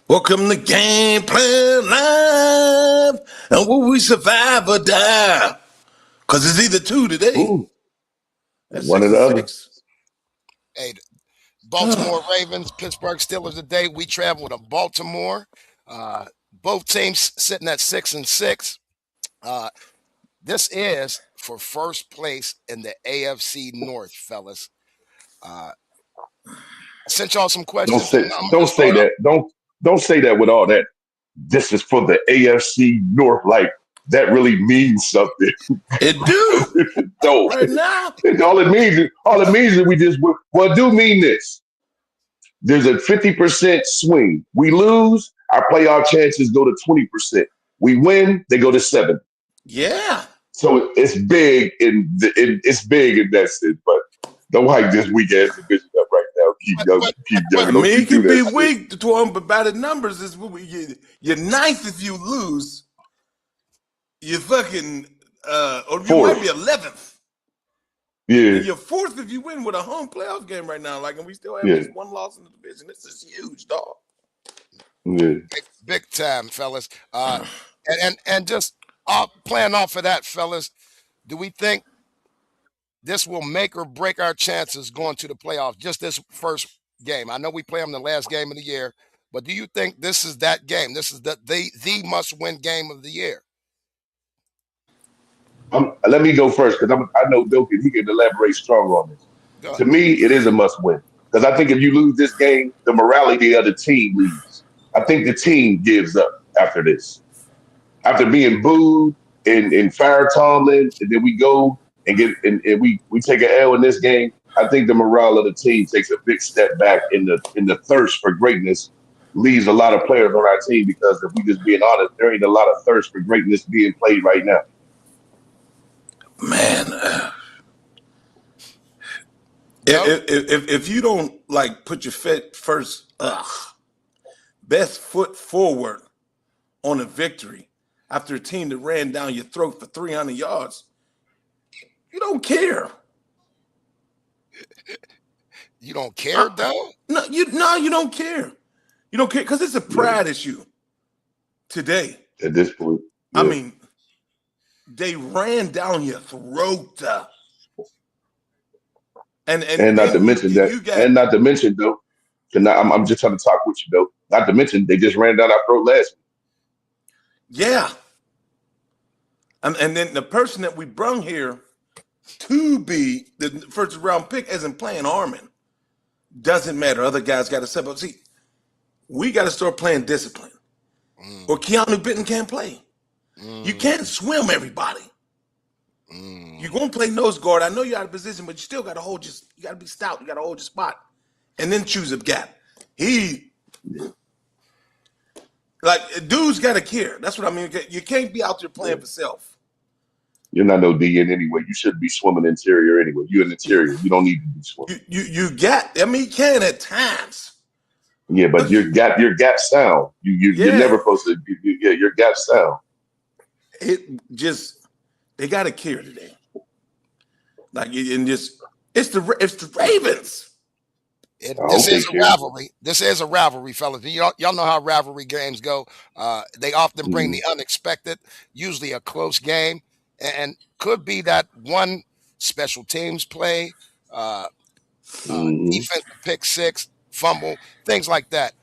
Welcome to Game Plan Live. And will we survive or die? Because it's either two today. Ooh, That's one or the other. Hey, Baltimore Ravens, Pittsburgh Steelers today. We travel to Baltimore. Both teams sitting at 6-6. This is for first place in the AFC North, fellas. I sent y'all some questions. Don't say that. Don't say that with all that. This is for the AFC North. Like that really means something. It do. No. Right now. All it means is we just do mean this. There's a 50% swing. We lose, our playoff chances go to 20%. We win, they go to 7. Yeah. So it's big in that sense, but don't hype this weak ass division up right now. Keep young. I mean, it can be weak to them, but by the numbers, you're ninth if you lose. You're fucking, or you fourth. might be 11th. Yeah. And you're fourth if you win with a home playoff game right now. Like, and we still have just one loss in the division. This is huge, dog. Yeah. Big time, fellas. And just playing off of that, fellas, do we think this will make or break our chances going to the playoffs? Just this first game. I know we play them the last game of the year, but do you think this is that game? This is the must-win game of the year? Let me go first because I know Doe he can elaborate strong on this. To me, it is a must-win because I think if you lose this game, the morality of the team leaves. I think the team gives up after this. After being booed and fire Tomlin, and then we go and we take an L in this game. I think the morale of the team takes a big step back in the thirst for greatness leaves a lot of players on our team because if we just being honest, there ain't a lot of thirst for greatness being played right now. Man, if you don't like put your best foot forward on a victory after a team that ran down your throat for 300 yards, you don't care. You don't care, though? No, you don't care. You don't care because it's a pride issue today. At this point, yeah. I mean, they ran down your throat. And not to mention though, I'm just trying to talk with you though. Not to mention they just ran down our throat last week. Yeah. And then the person that we brung here to be the first round pick isn't playing Harmon. Doesn't matter. Other guys got to step up. See, we got to start playing discipline. Or Keanu Benton can't play. You can't swim everybody. You're going to play nose guard. I know you're out of position, but you still got to you got to be stout. You got to hold your spot. And then choose a gap. Dude's got to care. That's what I mean. You can't be out there playing for self. You're not no DN anyway. You shouldn't be swimming interior anyway. You're an interior. You don't need to be swimming. You can at times. Yeah, but your gap sound. You're never supposed to. Your gap sound. They got to care today. It's the Ravens. This is a rivalry. This is a rivalry, fellas. Y'all know how rivalry games go. They often bring the unexpected, usually a close game, and could be that one special teams play, defensive pick six, fumble, things like that.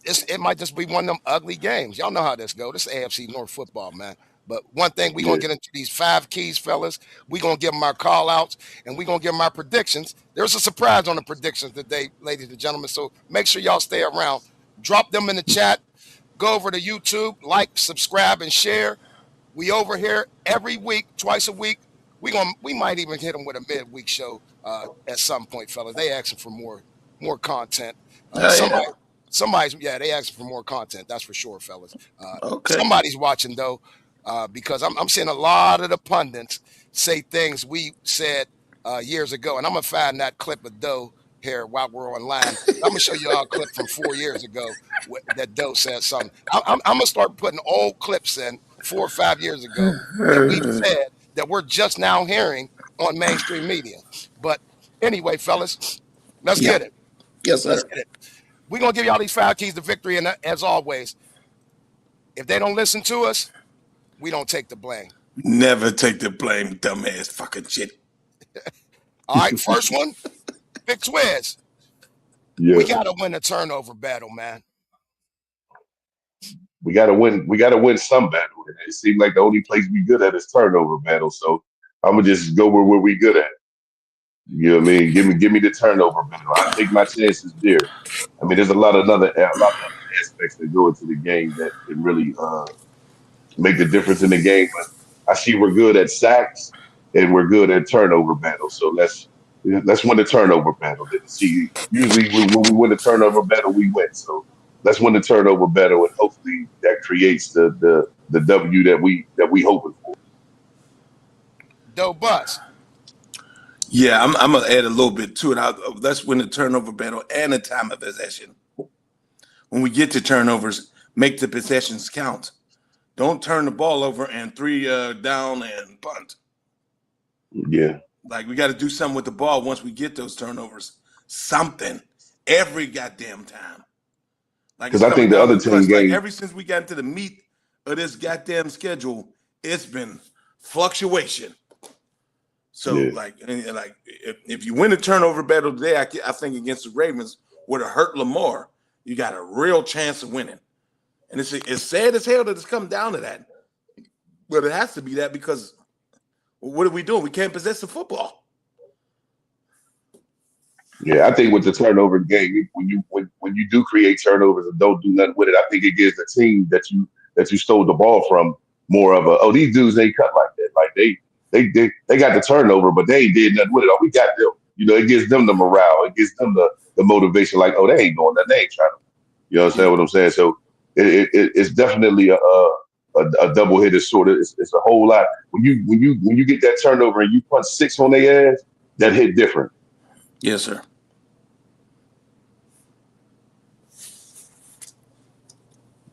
It might just be one of them ugly games. Y'all know how this goes. This is AFC North football, man. But one thing, we're going to get into these 5 keys, fellas. We're going to give them our call-outs, and we're going to give them our predictions. There's a surprise on the predictions today, ladies and gentlemen, so make sure y'all stay around. Drop them in the chat. Go over to YouTube, like, subscribe, and share. We over here every week, twice a week. We might even hit them with a midweek show at some point, fellas. They asking for more content. They asking for more content. That's for sure, fellas. Okay. Somebody's watching though, because I'm seeing a lot of the pundits say things we said years ago, and I'm gonna find that clip of Doe here while we're online. I'm gonna show you all a clip from 4 years ago that Doe said something. I'm gonna start putting old clips in 4 or 5 years ago that we've said that we're just now hearing on mainstream media. But anyway, fellas, let's get it. Yes, sir. Let's get it. We're going to give y'all these 5 keys to victory. And as always, if they don't listen to us, we don't take the blame. Never take the blame, dumbass fucking shit. All right, first one, Big Twizzy. Yeah. We got to win the turnover battle, man. We gotta win. We gotta win some battle. And it seems like the only place we good at is turnover battle. So I'm gonna just go where we good at. You know what I mean? Give me the turnover battle. I take my chances there. I mean, there's a lot of other aspects that go into the game that can really make the difference in the game. But I see we're good at sacks and we're good at turnover battle. So let's win the turnover battle. See, usually when we win the turnover battle, we win. So let's win the turnover battle, and hopefully that creates the W that we hoping for. Doe Bus. Yeah, I'm gonna add a little bit to it. Let's win the turnover battle and the time of possession. When we get to turnovers, make the possessions count. Don't turn the ball over and 3 down and punt. Yeah. Like, we got to do something with the ball once we get those turnovers. Something. Every goddamn time. Like, because I think the other team game. Like, ever since we got into the meat of this goddamn schedule, it's been fluctuation. So, yeah. If you win the turnover battle today, I think against the Ravens would have hurt Lamar. You got a real chance of winning. And it's sad as hell that it's come down to that. But it has to be that because what are we doing? We can't possess the football. Yeah, I think with the turnover game, when you do create turnovers and don't do nothing with it, I think it gives the team that you stole the ball from more of these dudes ain't cut like that. Like they got the turnover, but they ain't did nothing with it. Oh, we got them. You know, it gives them the morale. It gives them the motivation. Like, oh, they ain't doing nothing. They ain't trying to. You understand what I'm saying? So it's definitely a double hitter sort of. It's a whole lot. When you get that turnover and you punch 6 on their ass, that hit different. Yes, sir.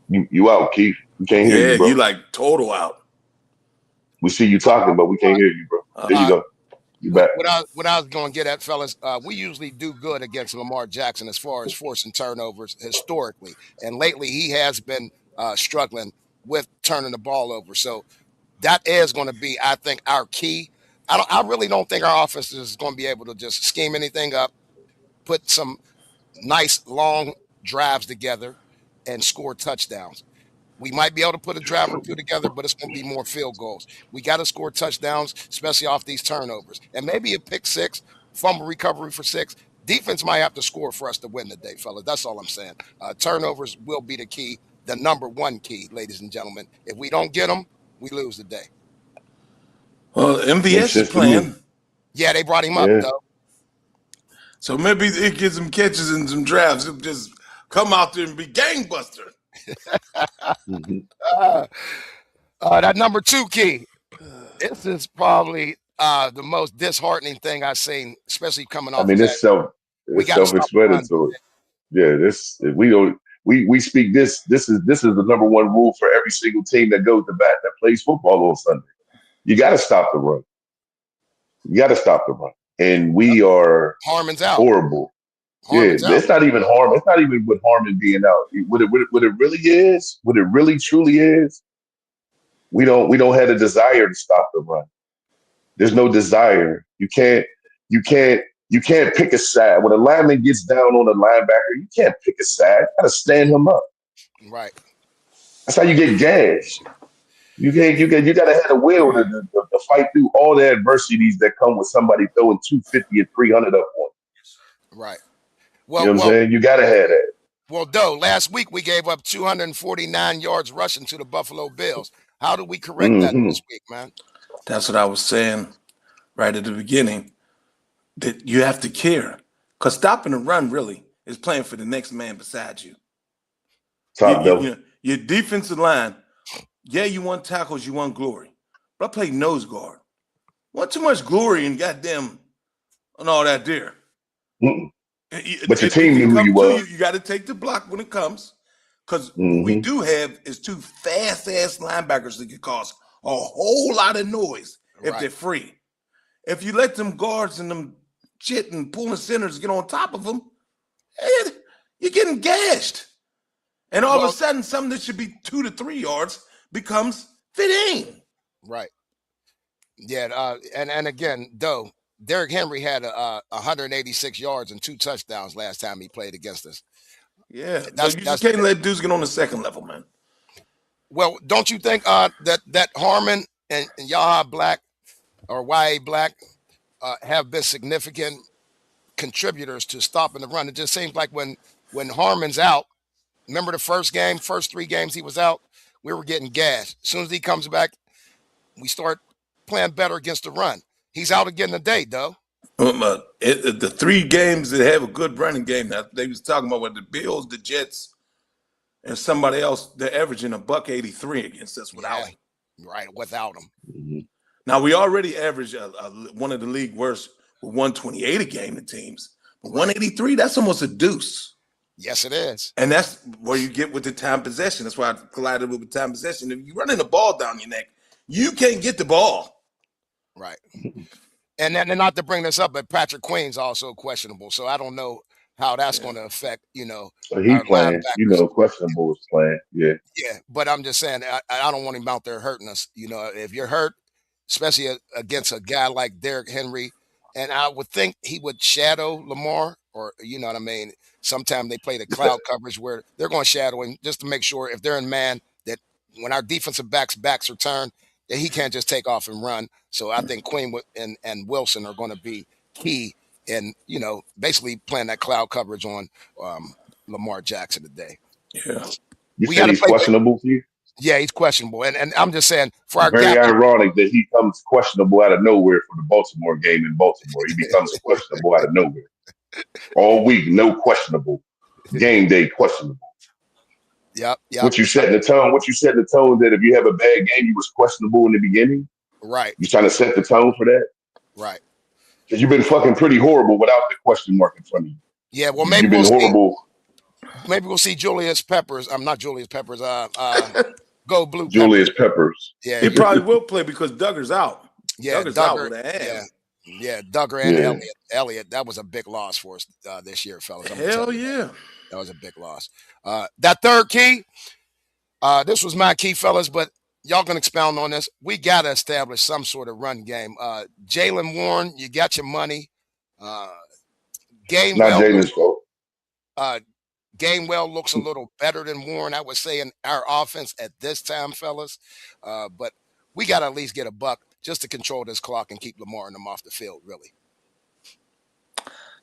You out, Keith. We can't hear you, bro. Yeah, you like total out. We see you talking, but we can't hear you, bro. There you go. You back. What I was going to get at, fellas, we usually do good against Lamar Jackson as far as forcing turnovers historically. And lately he has been struggling with turning the ball over. So that is going to be, I think, our key. I really don't think our offense is going to be able to just scheme anything up, put some nice long drives together, and score touchdowns. We might be able to put a drive or 2 together, but it's going to be more field goals. We got to score touchdowns, especially off these turnovers. And maybe a pick 6, fumble recovery for 6. Defense might have to score for us to win today, fellas. That's all I'm saying. Turnovers will be the key, the number 1 key, ladies and gentlemen. If we don't get them, we lose the day. Well, MVS is playing. Yeah, they brought him up, though. So maybe it gets some catches and some drives. He'll just come out there and be gangbuster. That number 2 key. This is probably the most disheartening thing I've seen, especially coming off. I mean, it's self-explanatory. Yeah, we speak this. This is the number 1 rule for every single team that goes to bat that plays football on Sunday. You got to stop the run. And we are Harmon's out. Horrible. Harmon's out. It's not even Harmon. It's not even with Harmon being out. What it really is, what it really truly is, we don't have a desire to stop the run. There's no desire. You can't pick a side. When a lineman gets down on a linebacker, you can't pick a side. You gotta stand him up. Right. That's how you get gashed. You gotta have the will to fight through all the adversities that come with somebody throwing 250 and 300 up on. Right. Well, you know what I'm saying? You gotta have that. Well, Doe, last week we gave up 249 yards rushing to the Buffalo Bills. How do we correct that this week, man? That's what I was saying right at the beginning, that you have to care. Because stopping the run really is playing for the next man beside you. Your defensive line, you want tackles, you want glory. But I play nose guard. Want too much glory and goddamn and all that there. But your team knew who you were. You got to take the block when it comes. Because what we do have is 2 fast-ass linebackers that can cause a whole lot of noise if they're free. If you let them guards and them shit and pulling centers get on top of them, you're getting gashed. And all of a sudden, something that should be 2 to 3 yards becomes 15. Right. Yeah. And again, though, Derrick Henry had 186 yards and 2 touchdowns last time he played against us. Yeah. So you just can't let dudes get on the second level, man. Well, don't you think that Harmon and Yaha Black or YA Black have been significant contributors to stopping the run? It just seems like when Harmon's out, remember the first 3 games he was out, we were getting gashed. As soon as he comes back, we start playing better against the run. He's out again today, though. The 3 games that have a good running game, they was talking about the Bills, the Jets, and somebody else, they're averaging $183 against us without him. Right, without him. Mm-hmm. Now, we already average one of the league worst with 128 a game to teams. But 183, that's almost a deuce. Yes, it is. And that's where you get with the time possession. That's why I collided with time possession. If you're running the ball down your neck, you can't get the ball. Right. And then not to bring this up, but Patrick Queen's also questionable. So I don't know how that's going to affect, So he playing, questionable is playing. Yeah. Yeah. But I'm just saying, I don't want him out there hurting us. If you're hurt, especially against a guy like Derrick Henry, and I would think he would shadow Lamar, or you know what I mean? Sometimes they play the cloud coverage where they're going to shadow him just to make sure if they're in man that when our defensive backs are turned, that he can't just take off and run. So I think Queen and Wilson are going to be key in, basically playing that cloud coverage on Lamar Jackson today. Yeah. You said he's questionable for you? Yeah, he's questionable. And I'm just saying for our very ironic that he comes questionable out of nowhere for the Baltimore game in Baltimore. He becomes questionable out of nowhere. All week, no questionable. Game day, questionable. Yep. What you set in the tone that if you have a bad game, you was questionable in the beginning. Right. You trying to set the tone for that? Right. Because you've been fucking pretty horrible without the question mark in front of you. Yeah, well, maybe you've been horrible. Maybe we'll see Julius Peppers. I'm not Julius Peppers. Go Blue. Julius Peppers. Yeah, he probably will play because Duggar's out. Yeah, Duggar's out with a hand. Yeah, Duggar and Elliott. That was a big loss for us this year, fellas. Hell yeah, that was a big loss. That third key. This was my key, fellas, but y'all can expound on this. We got to establish some sort of run game. Jaylen Warren, you got your money. Gainwell. Not Jalen's fault. Gainwell looks a little better than Warren, I would say, in our offense at this time, fellas. But we got to at least get a buck just to control this clock and keep Lamar and them off the field, really.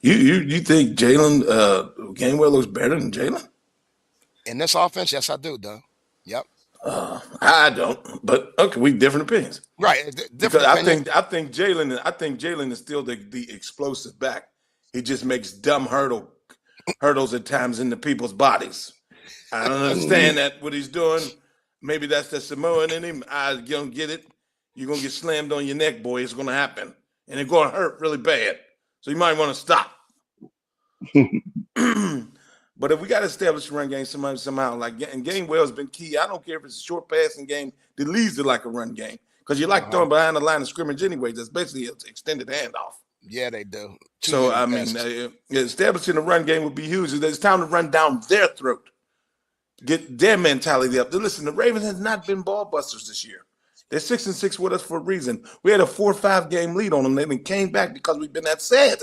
You think Jalen Gainwell looks better than Jalen? In this offense, yes, I do, Doug. Yep. I don't, but okay, we different opinions. Right. Because I think Jalen is still the explosive back. He just makes dumb hurdles at times into people's bodies. I don't understand that what he's doing. Maybe that's the Samoan in him. I don't get it. You're gonna get slammed on your neck, boy. It's gonna happen, and it's gonna hurt really bad. So you might want to stop. But if we got to establish a run game somehow, like, and Gainwell's been key. I don't care if it's a short passing game that leads to like a run game, because you like throwing behind the line of scrimmage anyway. That's basically an extended handoff. Yeah, they do. So I mean, establishing a run game would be huge. It's time to run down their throat, get their mentality up. Listen, the Ravens has not been ball busters this year. They're 6-6 with us for a reason. We had a 4 or 5 game lead on them. They came back because we've been that sad.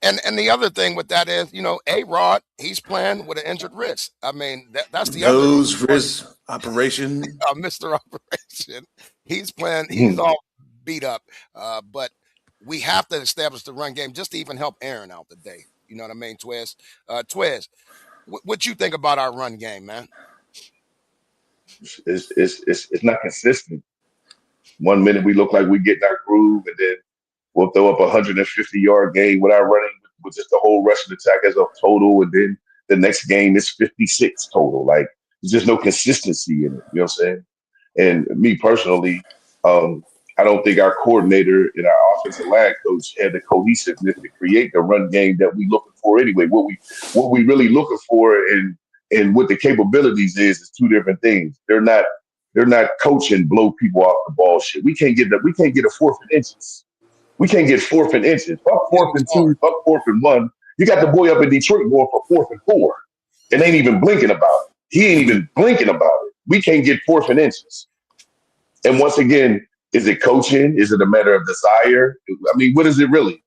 And the other thing with that is, A-Rod, he's playing with an injured wrist. I mean, that's the nose wrist operation. Mr. Operation. He's playing. He's all beat up. But we have to establish the run game just to even help Aaron out today. You know what I mean, Twiz? Twiz, what you think about our run game, man? It's not consistent. 1 minute we look like we get in our groove, and then we'll throw up a 150-yard game without running with just the whole rushing attack as a total, and then the next game is 56 total. Like, there's just no consistency in it. You know what I'm saying? And me personally, I don't think our coordinator and our offensive line coach had the cohesiveness to create the run game that we looking for anyway. What we really looking for and what the capabilities is two different things. They're not coaching blow people off the ball shit. We can't get a 4th and inches. We can't get 4th and inches. Fuck 4th and 2, fuck 4th and 1. You got the boy up in Detroit going for 4th and 4 and ain't even blinking about it. He ain't even blinking about it. We can't get 4th and inches. And once again, is it coaching? Is it a matter of desire? I mean, what is it really?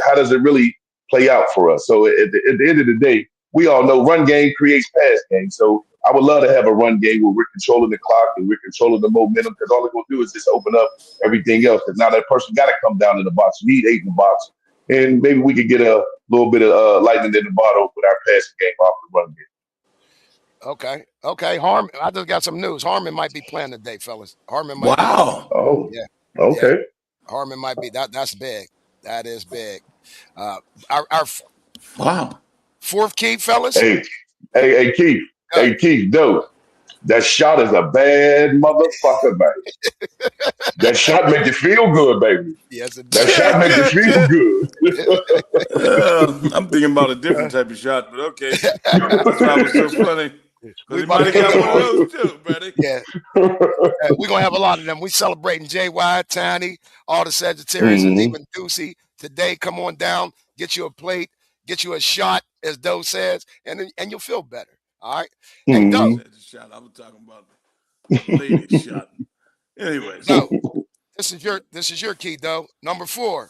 How does it really play out for us? So at the end of the day, we all know run game creates pass game. So I would love to have a run game where we're controlling the clock and we're controlling the momentum, because all it's going to do is just open up everything else. Because now that person got to come down in the box. You need 8 in the box. And maybe we could get a little bit of lightning in the bottle with our passing game off the run game. Okay. Harmon, I just got some news. Harmon might be playing today, fellas. Harmon might wow. be. Oh, yeah. Okay. Yeah. Harmon might be. That's big. That is big. Our wow. 4th key, fellas. Hey, Keith. Hey, Keith, Doe. That shot is a bad motherfucker, baby. That shot make you feel good, baby. Yes, it That does. shot make you feel good. I'm thinking about a different type of shot, but okay. That's why it was so funny. Because he might have got one of those too, buddy. Yeah. We're going to have a lot of them. We celebrating JY, Tiny, all the Sagittarius, and even Deucey. Today, come on down, get you a plate, get you a shot, as Doe says, and you'll feel better. All right. Hey, Doe. Shot. I was talking about the lady shot. Anyways. Doe, this is your key, Doe. Number 4.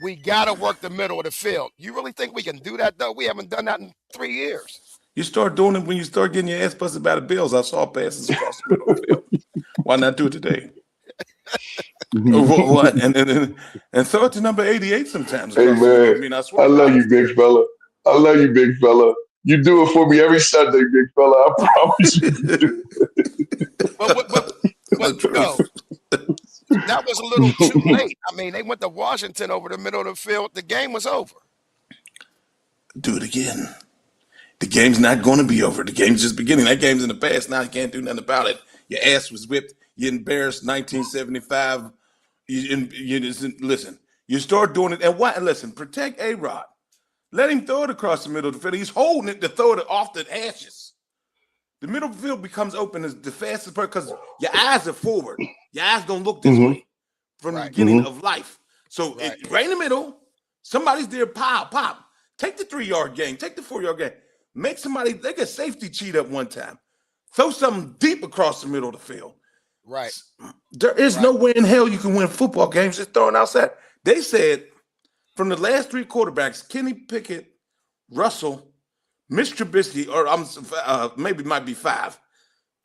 We gotta work the middle of the field. You really think we can do that, Doe? We haven't done that in 3 years. You start doing it when you start getting your ass busted by the Bills. I saw passes across the middle of the field. Why not do it today? What? And throw it to number 88 sometimes. Hey, man, I mean, I swear. I love you, big fella. I love you, big fella. You do it for me every Sunday, big fella. I promise you. But no, that was a little too late. I mean, they went to Washington over the middle of the field. The game was over. Do it again. The game's not going to be over. The game's just beginning. That game's in the past. Now you can't do nothing about it. Your ass was whipped. You embarrassed 1975. Listen, you start doing it. And why? Listen, protect A-Rod. Let him throw it across the middle of the field. He's holding it to throw it off the ashes. The middle of the field becomes open as the fastest part because your eyes are forward. Your eyes don't look this way from the beginning of life. So right in the middle, somebody's there, pop. Take the 3-yard game. Take the 4-yard game. Make somebody, they get safety cheat up one time. Throw something deep across the middle of the field. Right. There is no way in hell you can win football games just throwing outside. They said from the last 3 quarterbacks, Kenny Pickett, Russell, Mitch Trubisky, or maybe might be 5,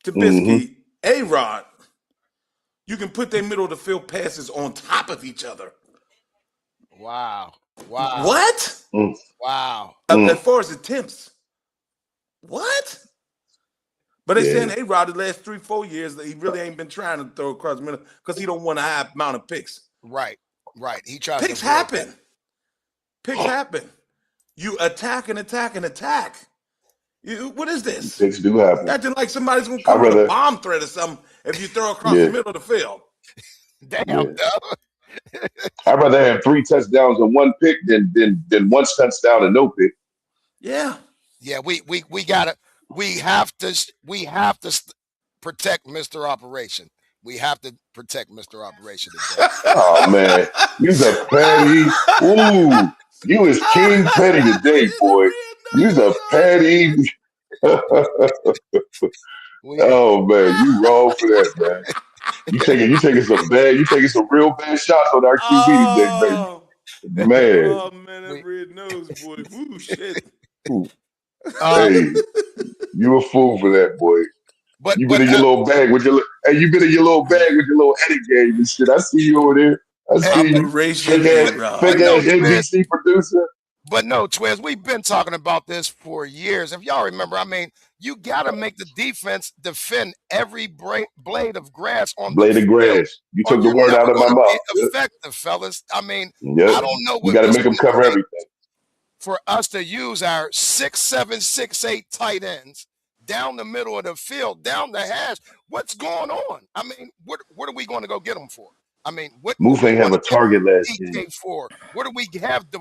Trubisky, A-Rod, you can put their middle of the field passes on top of each other. Wow. What? Wow. As far as attempts. What? But they saying A-Rod the last 3-4 years that he really ain't been trying to throw across the middle because he don't want a high amount of picks. Right. He tries. Picks happen. Picks happen. You attack. What is this? Picks do happen. Acting like somebody's gonna come with a bomb threat or something if you throw across the middle of the field. Damn. I'd rather have 3 touchdowns and 1 pick than 1 touchdown and no pick. Yeah. Yeah, we have to protect Mr. Operation. We have to protect Mr. Operation today. Oh man, you's a petty. Ooh, you is King Petty today, boy. You's a petty. Oh man, you wrong for that, man. You taking some real bad shots on our QB today, baby. Man. Oh man, that red nose, boy. Ooh, shit. Hey, you a fool for that, boy. You've been in your little bag with your little edit game and shit. I see you over there. I see you. Fake ass NBC producer. But no, Twiz, we've been talking about this for years. If y'all remember, I mean, you got to make the defense defend every blade of grass on the field. Grass. You took the word out of my mouth. Effective, fellas. I mean, I don't know what you got to make them cover everything. For us to use our 6'7", 6'8" tight ends down the middle of the field, down the hash, what's going on? I mean, what are we going to go get them for? I mean, Moose ain't have a target last game. For what do we have the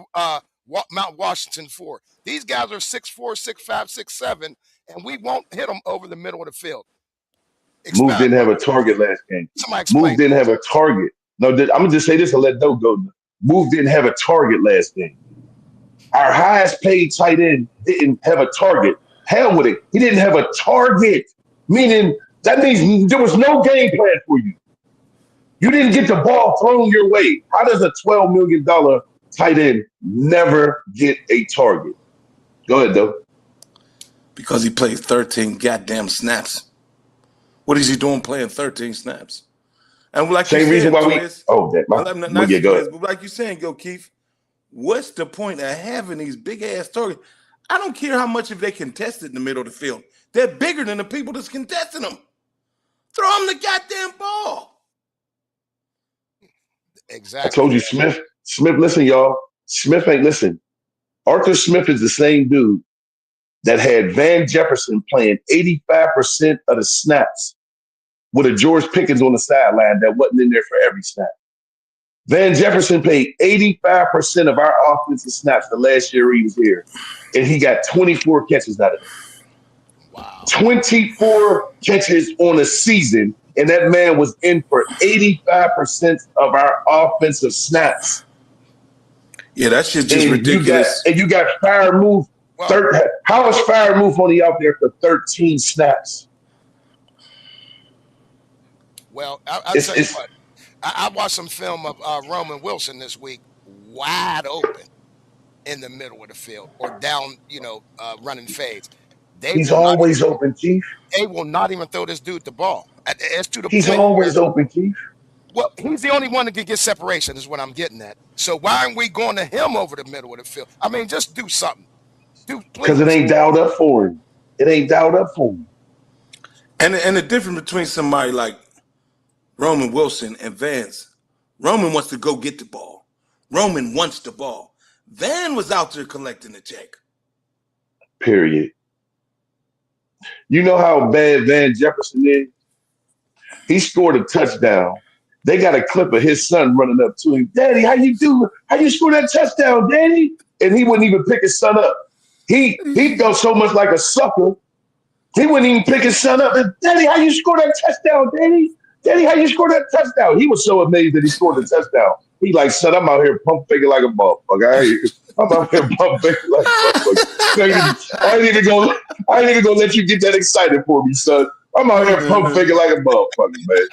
Mount Washington for? These guys are 6'4", 6'5", 6'7", and we won't hit them over the middle of the field. Moose didn't have a target last game. Moose didn't have a target. No, I'm gonna just say this and let Doe go. Moose didn't have a target last game. Our highest paid tight end didn't have a target. Hell with it. He didn't have a target, meaning that means there was no game plan for you. You didn't get the ball thrown your way. How does a $12 million tight end never get a target? Go ahead, though. Because he played 13 goddamn snaps. What is he doing playing 13 snaps? And like Same you reason said, why Twiz, go like you're saying, Gil Keith, what's the point of having these big ass targets? I don't care how much if they contest it in the middle of the field. They're bigger than the people that's contesting them. Throw them the goddamn ball. Exactly. I told you, Smith, listen, y'all. Smith ain't listen. Arthur Smith is the same dude that had Van Jefferson playing 85% of the snaps with a George Pickens on the sideline that wasn't in there for every snap. Van Jefferson played 85% of our offensive snaps the last year he was here, and he got 24 catches out of it. Wow. 24 catches on a season, and that man was in for 85% of our offensive snaps. Yeah, that shit's just ridiculous. You got Freiermuth. How is Freiermuth only out there for 13 snaps? Well, I'll tell you what. I watched some film of Roman Wilson this week, wide open in the middle of the field or down, running fades. He's always open, Chief. They will not even throw this dude the ball. He's always open, Chief. Well, he's the only one that can get separation is what I'm getting at. So why aren't we going to him over the middle of the field? I mean, just do something. Because it ain't dialed up for him. And the difference between somebody like Roman Wilson and Vance, Roman wants to go get the ball. Roman wants the ball. Van was out there collecting the check. Period. You know how bad Van Jefferson is? He scored a touchdown. They got a clip of his son running up to him. Daddy, how you do? How you score that touchdown, Daddy? And he wouldn't even pick his son up. He felt so much like a sucker. He wouldn't even pick his son up. Daddy, how you score that touchdown, Daddy? Daddy, how you score that touchdown? He was so amazed that he scored the touchdown. He like, son, I'm out here pump faking like a motherfucker. I'm out here pump faking like a motherfucker. I ain't even gonna let you get that excited for me, son. I'm out here pump faking like a motherfucker, man.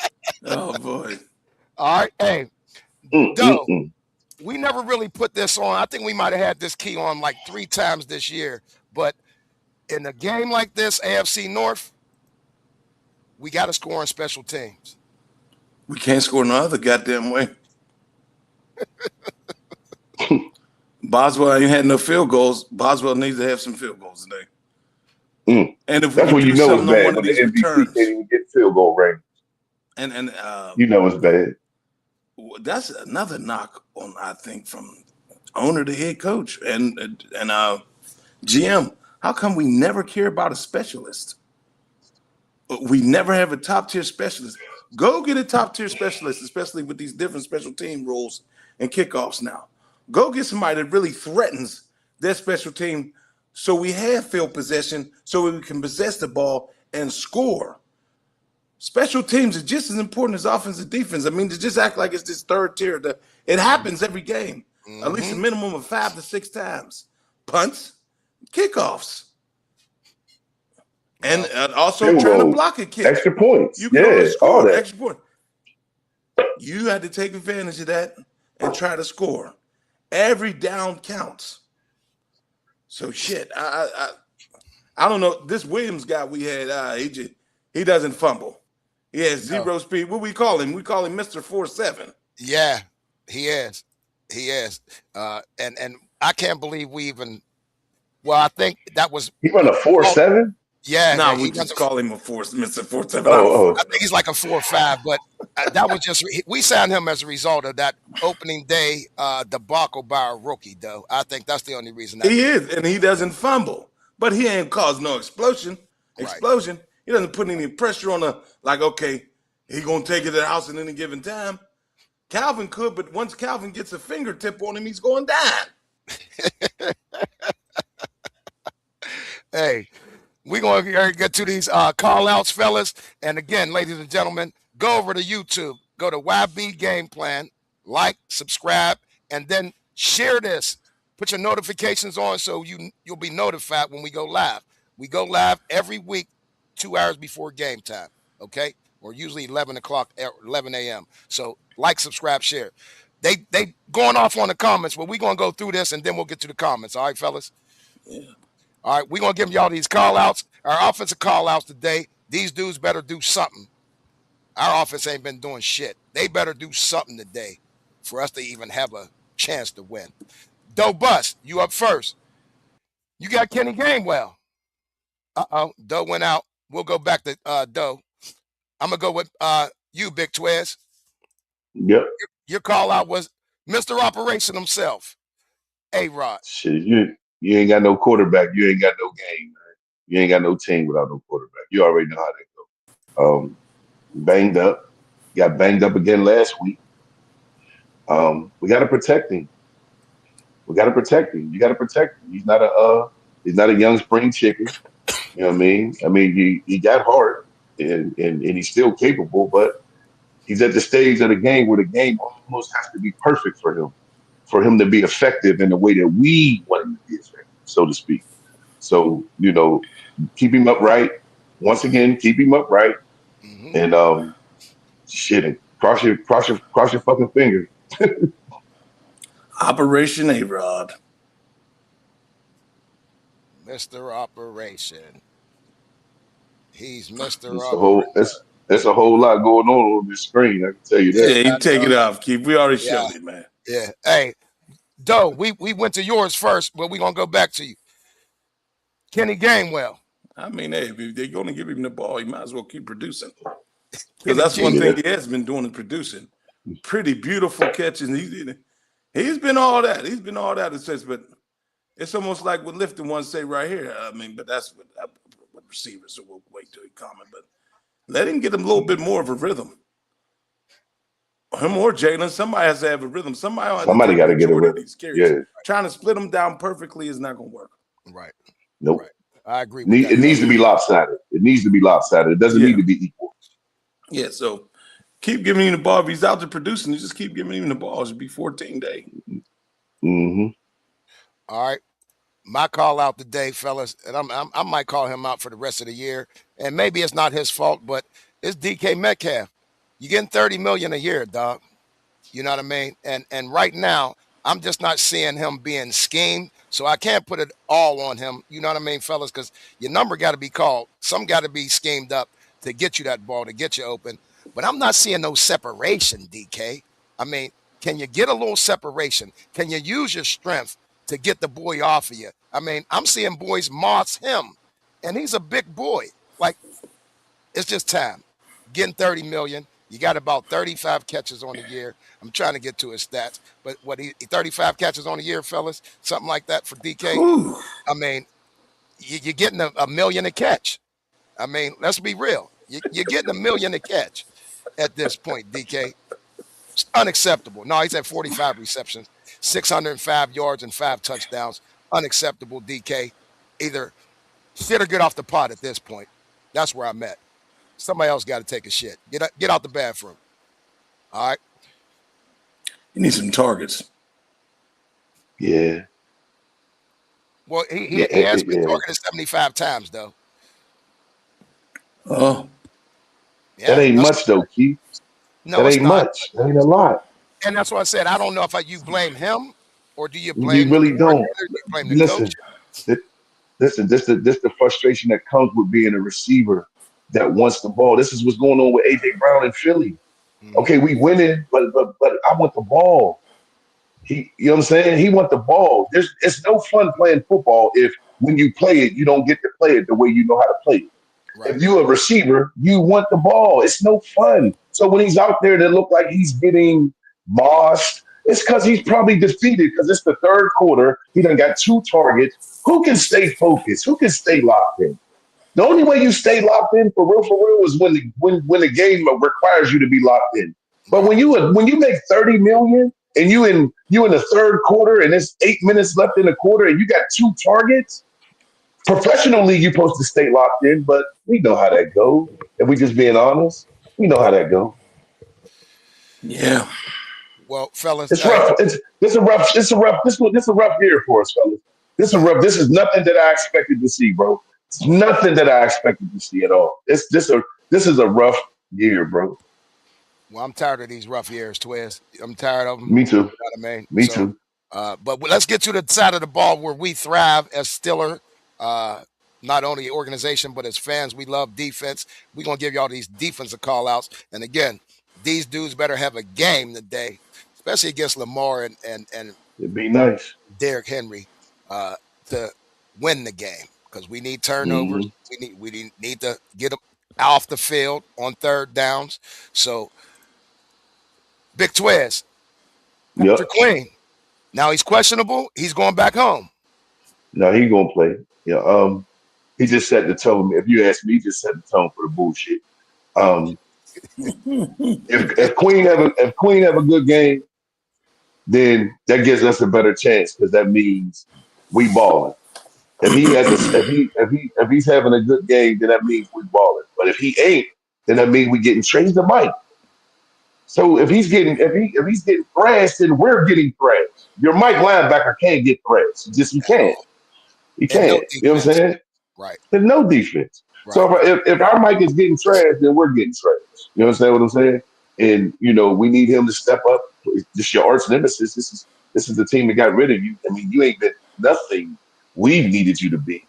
Oh boy. All right, hey, Doe, we never really put this on. I think we might have had this key on like 3 times this year. But in a game like this, AFC North, we got to score on special teams. We can't score no other goddamn way. Boswell ain't had no field goals. Boswell needs to have some field goals today. And if that's we when you know it's bad, when the MVP returns, can't even get field goal range. And you know it's bad. That's another knock on, I think, from owner to head coach and GM. How come we never care about a specialist? We never have a top tier specialist. Go get a top tier specialist, especially with these different special team rules and kickoffs now. Go get somebody that really threatens their special team so we have field possession so we can possess the ball and score. Special teams are just as important as offense and defense. I mean, to just act like it's this third tier. It happens every game, at least a minimum of 5 to 6 times. Punts, kickoffs. And also trying to block a kick. Extra points. You can score all that. Extra point. You had to take advantage of that and try to score. Every down counts. So shit, I don't know. This Williams guy we had, he doesn't fumble. He has zero speed. What we call him? We call him Mr. 4.7. Yeah, he is. He is. And I can't believe we even. Well, I think that was. He run a 4.7. Yeah, no, we just call him Mr. 4.7. Oh, I think he's like a 4.5, but that was just we signed him as a result of that opening day debacle by a rookie. Though I think that's the only reason. He is, and he doesn't fumble, but he ain't caused no explosion. Right. He doesn't put any pressure on okay, he gonna take it to the house at any given time. Calvin could, but once Calvin gets a fingertip on him, he's going down. Hey. We're going to get to these call-outs, fellas. And again, ladies and gentlemen, go over to YouTube. Go to YB Game Plan. Like, subscribe, and then share this Put your notifications on so you'll be notified when we go live. We go live every week, 2 hours before game time. Okay, or usually 11 o'clock, 11 a.m. So like, subscribe, share. They going off on the comments, but we're gonna go through this and then we'll get to the comments. All right, fellas. Yeah. All right, we're gonna give y'all these call outs. Our offensive call outs today. These dudes better do something. Our offense ain't been doing shit. They better do something today for us to even have a chance to win. Doe Bus, you up first. You got Kenny Gainwell. Doe went out. We'll go back to Doe. I'm gonna go with you, Big Twiz. Yep. Your call out was Mr. Operation himself, A-Rod. Shit, you ain't got no quarterback. You ain't got no game, man. You ain't got no team without no quarterback. You already know how that go. Banged up. Got banged up again last week. We got to protect him. You got to protect him. He's not a young spring chicken. You know what I mean? He got heart and he's still capable, but he's at the stage of the game where the game almost has to be perfect for him to be effective in the way that we want him to be effective, so to speak. So, keep him upright. Once again, keep him upright. Mm-hmm. And shit, cross your fucking finger. Operation A-Rod. Mr. Operation. He's Mr. There's a whole lot going on this screen. I can tell you that. Yeah, you take it off, Keith. We already showed it, man. Yeah. Hey, Doe, we went to yours first, but we're gonna go back to you. Kenny Gainwell. I mean, hey, if they're going to give him the ball, he might as well keep producing. Because that's one thing he has been doing is producing. Pretty beautiful catches. He's been all that. He's been all that. But it's almost like what Lifton once say right here. But that's what receivers, so we'll wait till he comment. But let him get a little bit more of a rhythm. Him or Jalen, somebody has to have a rhythm. Somebody got to get a rhythm. Yeah. Trying to split them down perfectly is not going to work. Right. Nope. Right. I agree with that. It needs to be lopsided. It doesn't need to be equal. Yeah, so keep giving him the ball. If he's out there producing, you just keep giving him the ball. It should be 14-day. Mm-hmm. All right. My call out today, fellas, and I might call him out for the rest of the year. And maybe it's not his fault, but it's DK Metcalf. You're getting $30 million a year, dog. You know what I mean? And right now, I'm just not seeing him being schemed. So I can't put it all on him. You know what I mean, fellas? Because your number got to be called. Some got to be schemed up to get you that ball, to get you open. But I'm not seeing no separation, DK. I mean, can you get a little separation? Can you use your strength to get the boy off of you? I mean, I'm seeing boys moss him, and he's a big boy. Like, it's just time. Getting $30 million. You got about 35 catches on the year. I'm trying to get to his stats, but 35 catches on the year, fellas? Something like that for DK. Ooh. I mean, you're getting a million a catch. I mean, let's be real. You're getting $1 million a catch at this point, DK. It's unacceptable. No, he's at 45 receptions, 605 yards, and 5 touchdowns. Unacceptable, DK. Either shit or get off the pot at this point. That's where I'm at. Somebody else got to take a shit. Get out the bathroom. All right. You need some targets. Yeah. Well, he has been targeted 75 times, though. Oh. Yeah, that ain't much, though, Keith. No, that it's ain't not. much. That ain't a lot. And that's why I said, I don't know if you blame him or do you blame You really don't. you blame the Listen, coach? listen, this the frustration that comes with being a receiver that wants the ball. This is what's going on with A.J. Brown in Philly. Mm-hmm. Okay, we winning, but I want the ball. You know what I'm saying? He want the ball. It's no fun playing football if when you play it, you don't get to play it the way you know how to play it. Right. If you're a receiver, you want the ball. It's no fun. So when he's out there that look like he's getting bossed, it's because he's probably defeated because it's the third quarter. He done got 2 targets. Who can stay focused? Who can stay locked in? The only way you stay locked in for real is when the game requires you to be locked in. But when you make $30 million and you in the third quarter and it's 8 minutes left in the quarter and you got 2 targets, professionally you're supposed to stay locked in. But we know how that goes. If we just being honest, we know how that goes. Yeah. Well, fellas, It's rough. It's a rough year for us, fellas. This is nothing that I expected to see, bro. It's nothing that I expected to see at all. This is a rough year, bro. well, I'm tired of these rough years, Twiz. I'm tired of them. Me too. You know what I mean? Me too. But let's get to the side of the ball where we thrive as Steeler. Not only organization, but as fans, we love defense. We're going to give y'all these defensive call-outs. And again, these dudes better have a game today, especially against Lamar and It'd be nice. Derrick Henry to win the game because we need turnovers. We need to get them off the field on third downs. So, Big Twiz, Patrick Queen. Now he's questionable. He's going back home. No, he gonna play. Yeah. He just set the tone. If you ask me, he just set the tone for the bullshit. If Queen have a good game, then that gives us a better chance because that means we balling. If he's having a good game, then that means we balling. But if he ain't, then that means we getting changed the mic. So if he's getting thrashed, then we're getting thrashed. Your Mike linebacker can't get thrashed. He can't. He can't. No, you know what I'm saying? Right. There's no defense. Right. So if our Mike is getting trashed, then we're getting trashed. You understand what I'm saying? And we need him to step up. This your arch nemesis. This is the team that got rid of you. I mean, you ain't been nothing we've needed you to be.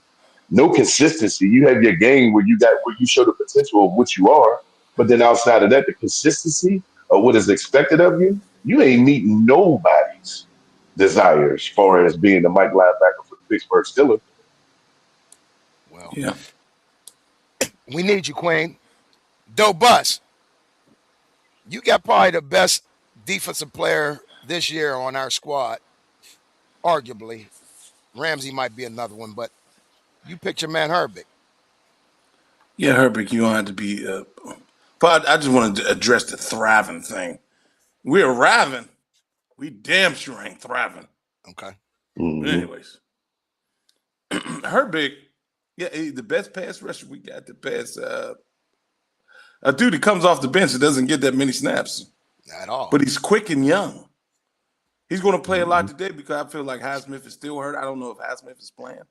No consistency. You have your game where you show the potential of what you are, but then outside of that, the consistency of what is expected of you, you ain't meeting nobody's desires as far as being the Mike linebacker for the Pittsburgh Steelers. Well, yeah. We need you, Queen. Doe Bus. You got probably the best defensive player this year on our squad, arguably. Ramsey might be another one, but you picked your man Herbig. Yeah, Herbig, you don't have to be. But I just wanted to address the thriving thing. We're arriving. We damn sure ain't thriving. Okay. Mm-hmm. But anyways, Herbig, yeah, he's the best pass rusher we got to pass. A dude that comes off the bench that doesn't get that many snaps. Not at all. But he's quick and young. He's going to play a lot today because I feel like Highsmith is still hurt. I don't know if Highsmith is playing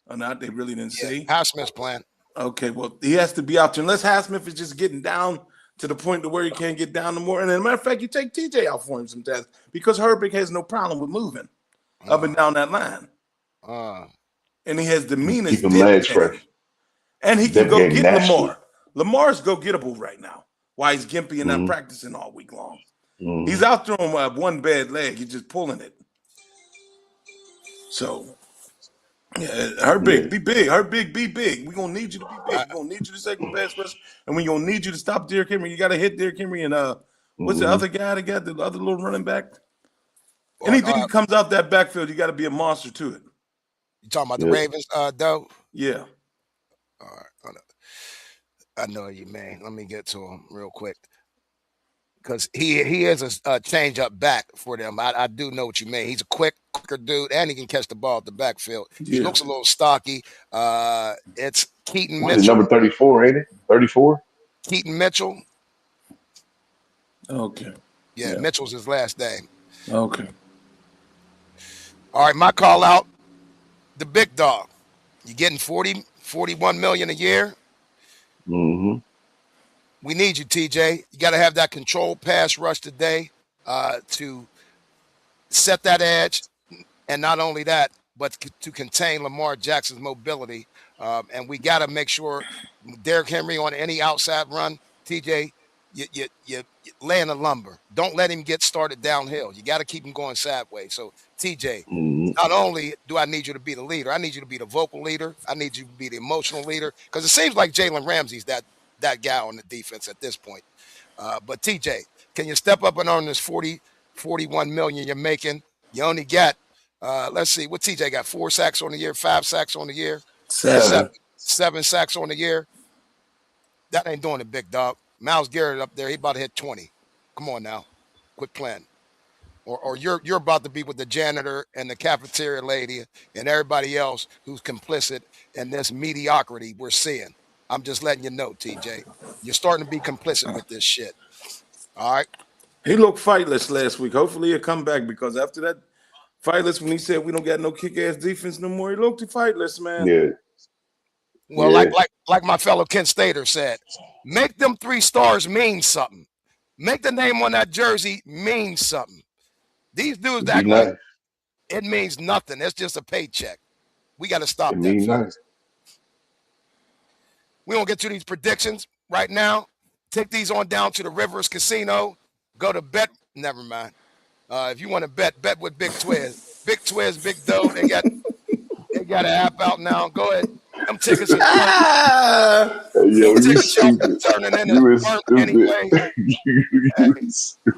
or not. They really didn't say. Highsmith's playing. Okay, well, he has to be out there unless Highsmith is just getting down to the point to where he can't get down no more. And as a matter of fact, you take TJ out for him sometimes because Herbig has no problem with moving up and down that line. And he has the meanest keep him legs fresh. And he can go get nasty. Lamar. Lamar's go-gettable right now while he's gimpy and not practicing all week long. He's out there on one bad leg. He's just pulling it. So, be big. Herbig, be big. We're going to need you to be big. We're going to need you to second pass rush, and we're going to need you to stop Derrick Henry. You got to hit Derrick Henry and what's the other guy that got the other little running back? Anything that comes out that backfield, you got to be a monster to it. You talking about the Ravens, Doe? Yeah. All right. Hold up. I know you, man. Let me get to him real quick. Because he is a change-up back for them. I do know what you mean. He's a quicker dude, and he can catch the ball at the backfield. Yeah. He looks a little stocky. It's Keaton Mitchell. Number 34, ain't it? 34? Keaton Mitchell. Okay. Yeah, Mitchell's his last name. Okay. All right, my call out, the big dog. You're getting 41 million a year. Mm-hmm. We need you, TJ. You got to have that controlled pass rush today to set that edge. And not only that, but to contain Lamar Jackson's mobility. And we got to make sure Derrick Henry on any outside run, TJ, you lay in the lumber. Don't let him get started downhill. You got to keep him going sideways. So, TJ, not only do I need you to be the leader, I need you to be the vocal leader. I need you to be the emotional leader. Because it seems like Jalen Ramsey's that guy on the defense at this point. But TJ, can you step up and earn this 41 million you're making? You only got, let's see, what TJ got? 4 sacks on the year, 5 sacks on the year, 7 sacks on the year. That ain't doing it, big dog. Myles Garrett up there, he about to hit 20. Come on now, quit playing. Or you're about to be with the janitor and the cafeteria lady and everybody else who's complicit in this mediocrity we're seeing. I'm just letting you know, TJ. You're starting to be complicit with this shit. All right? He looked fightless last week. Hopefully he'll come back because after that fightless, when he said we don't got no kick-ass defense no more, he looked fightless, man. Yeah. Well, like my fellow Kent Stater said, make them 3 stars mean something. Make the name on that jersey mean something. These dudes act like it means nothing. It's just a paycheck. We got to stop that. Nice. We're going to get to these predictions right now. Take these on down to the Rivers Casino. Go to bet. Never mind. If you want to bet with Big Twiz. Big Twiz, Big Doe. They got an app out now. Go ahead. Them tickets are turning into anyway.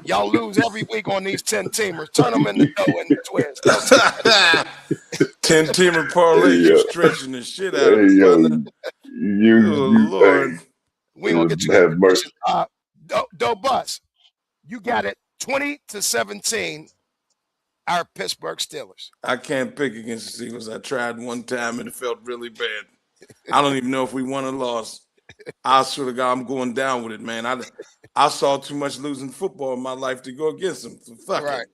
Y'all lose every week on these 10-teamers. Turn them into Doe and Twiz. 10-teamer parlay. You stretching the shit out of us, brother. Lord. We gonna get you that. Doe Bus, you got it 20-17. Our Pittsburgh Steelers. I can't pick against the Steelers. I tried one time and it felt really bad. I don't even know if we won or lost. I swear to God, I'm going down with it, man. I saw too much losing football in my life to go against them. So fuck it.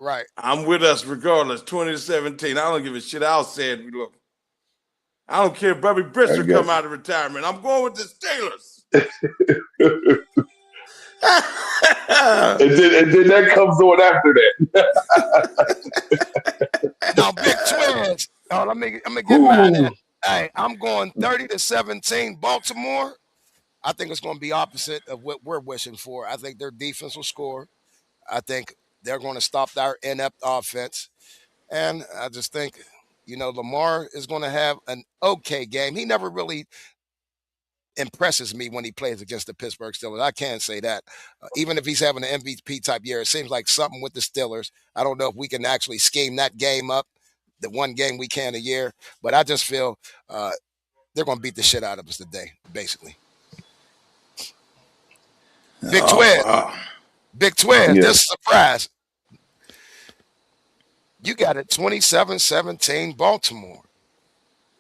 Right. I'm with us regardless. 20-17. I don't give a shit how sad we look. I don't care if Bobby Brister come out of retirement. I'm going with the Steelers. and then that comes on after that. Now, Big Twins. Let me get mine in. Hey, I'm going 30-17 Baltimore. I think it's going to be opposite of what we're wishing for. I think their defense will score. I think they're going to stop our inept offense. And I just think, Lamar is going to have an okay game. He never really impresses me when he plays against the Pittsburgh Steelers. I can't say that. Even if he's having an MVP type year, it seems like something with the Steelers. I don't know if we can actually scheme that game up, the one game we can a year, but I just feel they're going to beat the shit out of us today, basically. Big Twiz. Big Twiz, this is a surprise. You got it 27-17 Baltimore.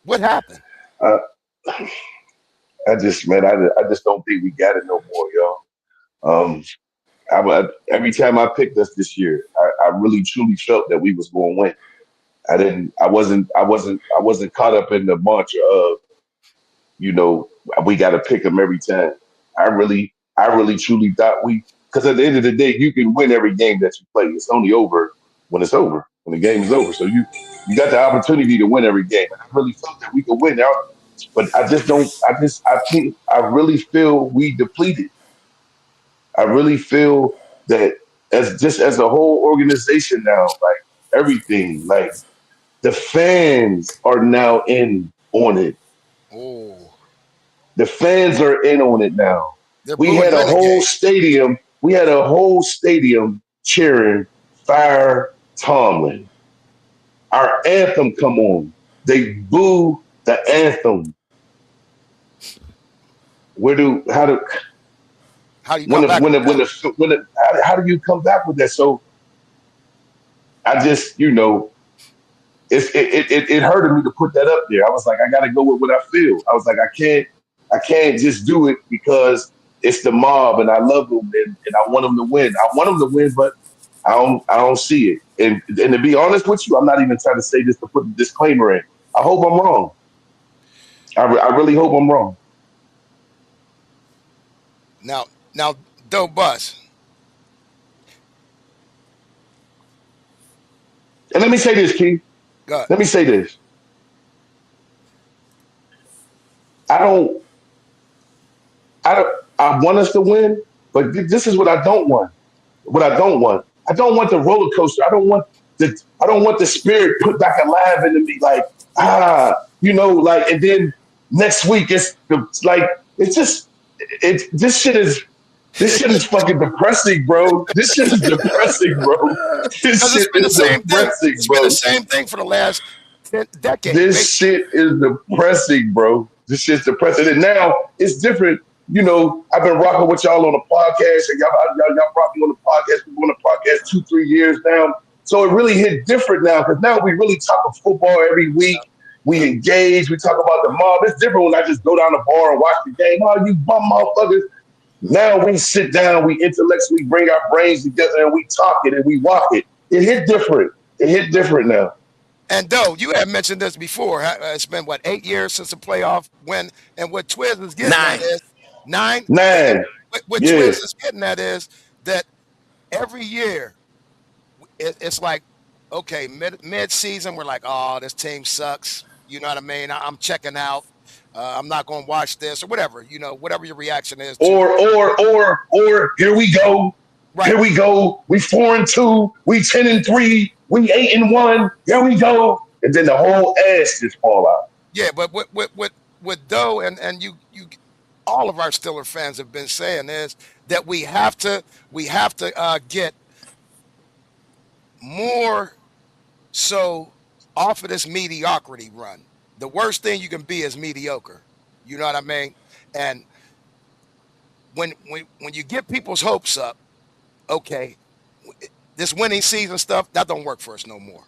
What happened? I just don't think we got it no more, y'all. Every time I picked us this year, I really truly felt that we was going to win. I wasn't caught up in the mantra of, we got to pick them every time. I really truly thought because at the end of the day, you can win every game that you play. It's only over when it's over, when the game is over. So you got the opportunity to win every game. And I really felt that we could win out. But I really feel we depleted. I really feel that as a whole organization now, like everything, like the fans are now in on it. Oh. The fans are in on it now. We had a whole stadium. We had a whole stadium cheering "Fire Tomlin." Our anthem come on. They boo the anthem. How do you come back how do you come back with that? So I just, it hurted me to put that up there. I was like, I gotta go with what I feel. I was like, I can't just do it because it's the mob and I love them and I want them to win. I want them to win, but I don't see it. And to be honest with you, I'm not even trying to say this to put a disclaimer in. I hope I'm wrong. I really hope I'm wrong. Now, Doe Bus. And let me say this, Keith. Let me say this. I want us to win, but this is what I don't want. I don't want the roller coaster. I don't want the spirit put back alive into me. Like, and then next week this shit is fucking depressing, bro. This shit is depressing, bro. It's been the same thing for the last decade. This shit is depressing, bro. This shit's depressing. And now it's different. I've been rocking with y'all on the podcast, and y'all brought me on the podcast. We've been on the podcast 2-3 years now. So it really hit different now because now we really talk about football every week. We engage. We talk about the mob. It's different when I just go down the bar and watch the game. Oh, you bum motherfuckers. Now we sit down, we intellectually bring our brains together, and we talk it and we walk it. It hit different. It hit different now. And Doe, you had mentioned this before. It's been, 8 years since the playoff win? And what Twiz is getting at is 9? 9. What Twiz is getting at is that every year it's like, okay, mid-season, we're like, oh, this team sucks. You know what I mean? I'm checking out. I'm not going to watch this or whatever. Whatever your reaction is. Or here we go. Right. Here we go. We 4-2. We 10-3. We 8-1. Here we go. And then the whole ass just fall out. Yeah, but with Doe and you all of our Steeler fans have been saying is that we have to get more so off of this mediocrity run. The worst thing you can be is mediocre. You know what I mean? And when you get people's hopes up, okay, this winning season stuff, that don't work for us no more.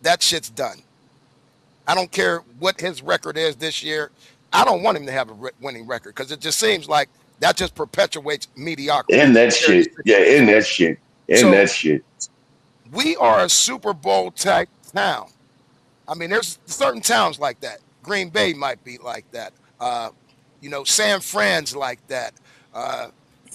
That shit's done. I don't care what his record is this year. I don't want him to have a winning record because it just seems like that just perpetuates mediocrity. In that shit. Yeah, in that shit. That shit. We are a Super Bowl type town. I mean, there's certain towns like that. Green Bay might be like that. San Fran's like that.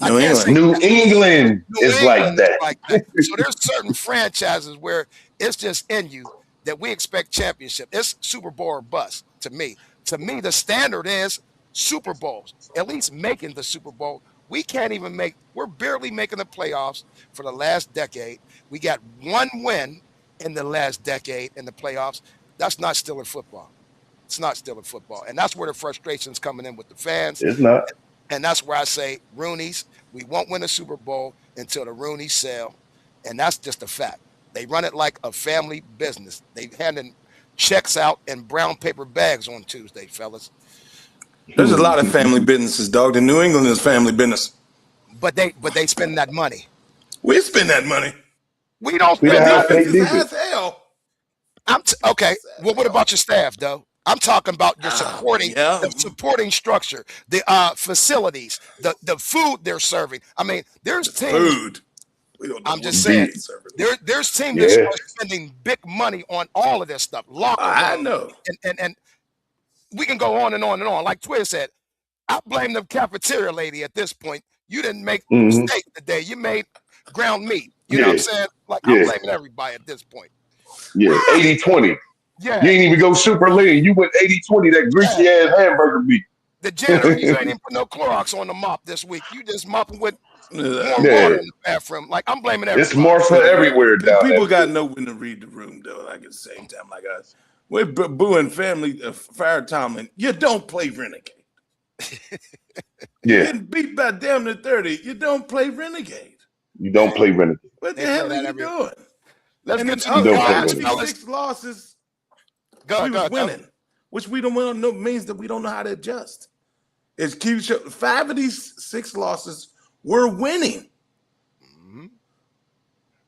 New England is like that. So there's certain franchises where it's just in you that we expect championship. It's Super Bowl or bust to me. To me, the standard is Super Bowls, at least making the Super Bowl. We're barely making the playoffs for the last decade. We got one win in the last decade in the playoffs. That's not Steeler football. It's not Steeler football. And that's where the frustration's coming in with the fans. It's not. And that's where I say, Rooney's, we won't win a Super Bowl until the Rooney's sell. And that's just a fact. They run it like a family business. They handing checks out in brown paper bags on Tuesday, fellas. There's a lot of family businesses, dog. The New England is family business. But they spend that money. We spend that money. We don't spend that money. As hell. Okay. Well, what about your staff, though? I'm talking about your the supporting structure, the facilities, the food they're serving. I mean, there's teams. Food. I'm just saying, there's teams that are spending big money on all of this stuff. I know. And we can go on and on and on. Like Twiz said, I blame the cafeteria lady at this point. You didn't make steak today. You made ground meat. You know what I'm saying? Like, I'm blaming everybody at this point. Yeah, 80-20. Yeah. You ain't even go super lean. You went 80-20, that greasy ass hamburger meat. The janitor, you ain't even put no Clorox on the mop this week. You just mopping with warm water in the bathroom. Like, I'm blaming everybody. It's more for everywhere down there. People got to know when to read the room, though. Like, at the same time, like us. We're booing family, Fire Tomlin. You don't play Renegade. Getting beat by damn near 30. You don't play Renegade. You don't play Renegade. What the hell are you doing? Let's get to the 6 losses. We was winning, which we don't know means that we don't know how to adjust. It's 5 of these 6 losses we're winning. Mm-hmm.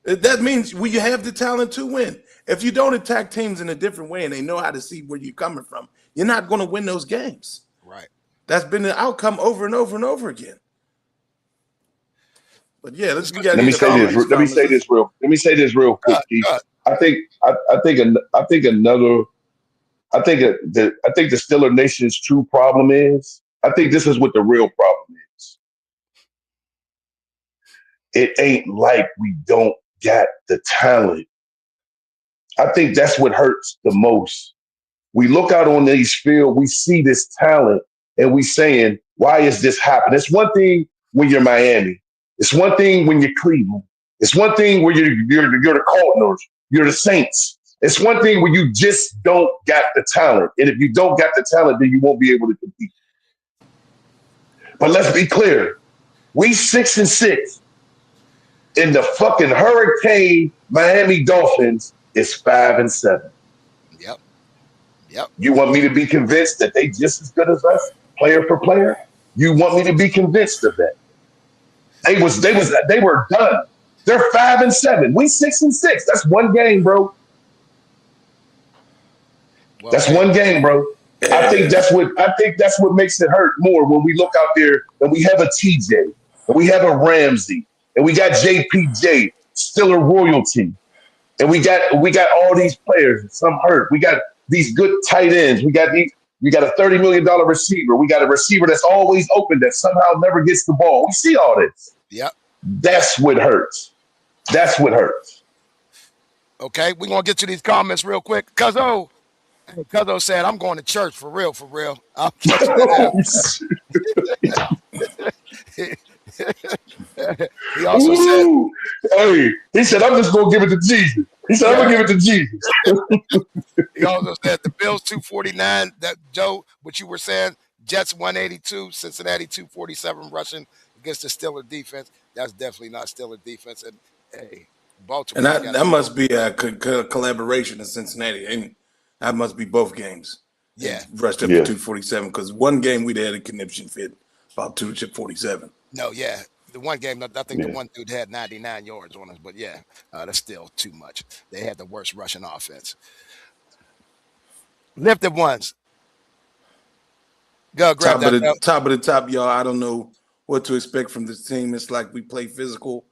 That means you have the talent to win. If you don't attack teams in a different way and they know how to see where you're coming from, you're not going to win those games. Right. That's been the outcome over and over and over again. But yeah, let me say this real quick, Keith. I think the Steeler Nation's true problem is, I think this is what the real problem is. It ain't like we don't got the talent. I think that's what hurts the most. We look out on these field, we see this talent, and we saying, why is this happening? It's one thing when you're Miami. It's one thing when you're Cleveland. It's one thing where you're the Cardinals, you're the Saints. It's one thing when you just don't got the talent. And if you don't got the talent, then you won't be able to compete. But let's be clear. We 6-6. And the fucking Hurricane Miami Dolphins is 5-7. Yep. You want me to be convinced that they just as good as us, player for player? You want me to be convinced of that? They were done. They're 5-7. We 6-6. That's one game, bro. Well, that's one game, bro. I think that's what makes it hurt more when we look out there and we have a TJ and we have a Ramsey and we got JPJ, still a royalty, and we got all these players. Some hurt. We got these good tight ends. We got a $30 million receiver. We got a receiver that's always open that somehow never gets the ball. We see all this. Yep. That's what hurts. That's what hurts. Okay, we're gonna get to these comments real quick. Cuzzo said, "I'm going to church for real, for real." I'm catching He also Ooh. Hey, he said, "I'm just gonna give it to Jesus." He said, "I'm gonna give it to Jesus." He also said the Bills 249. That Joe, what you were saying, Jets 182, Cincinnati 247 rushing against the Steelers defense. That's definitely not Steelers defense. And hey, Baltimore. And that must be a collaboration in Cincinnati. And that must be both games. Yeah. They rushed up to 247 because one game we'd had a conniption fit about 247. No, yeah. The one game, I think the one dude had 99 yards on us, but yeah, that's still too much. They had the worst rushing offense. Lifted ones. Go grab top of the top, y'all. I don't know what to expect from this team. It's like we play physical,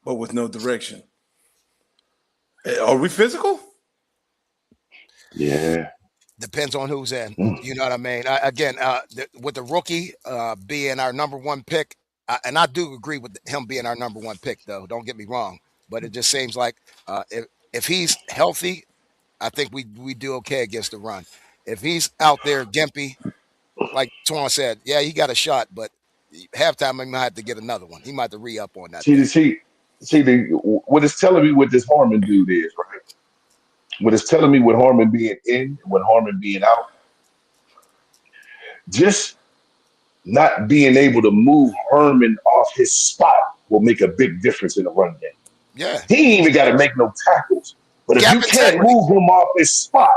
but with no direction. Are we physical? Yeah. Depends on who's in. You know what I mean? With the rookie being our number one pick, and I do agree with him being our number one pick, though. Don't get me wrong. But it just seems like if he's healthy, I think we do okay against the run. If he's out there gimpy, like Twan said, yeah, he got a shot, but halftime he might have to get another one. He might have to re-up on that. What it's telling me what this Harmon dude is, right? What it's telling me with Harmon being in and with Harmon being out, just not being able to move Herman off his spot will make a big difference in the run game. Yeah. He ain't even got to make no tackles. But if you can't move him off his spot,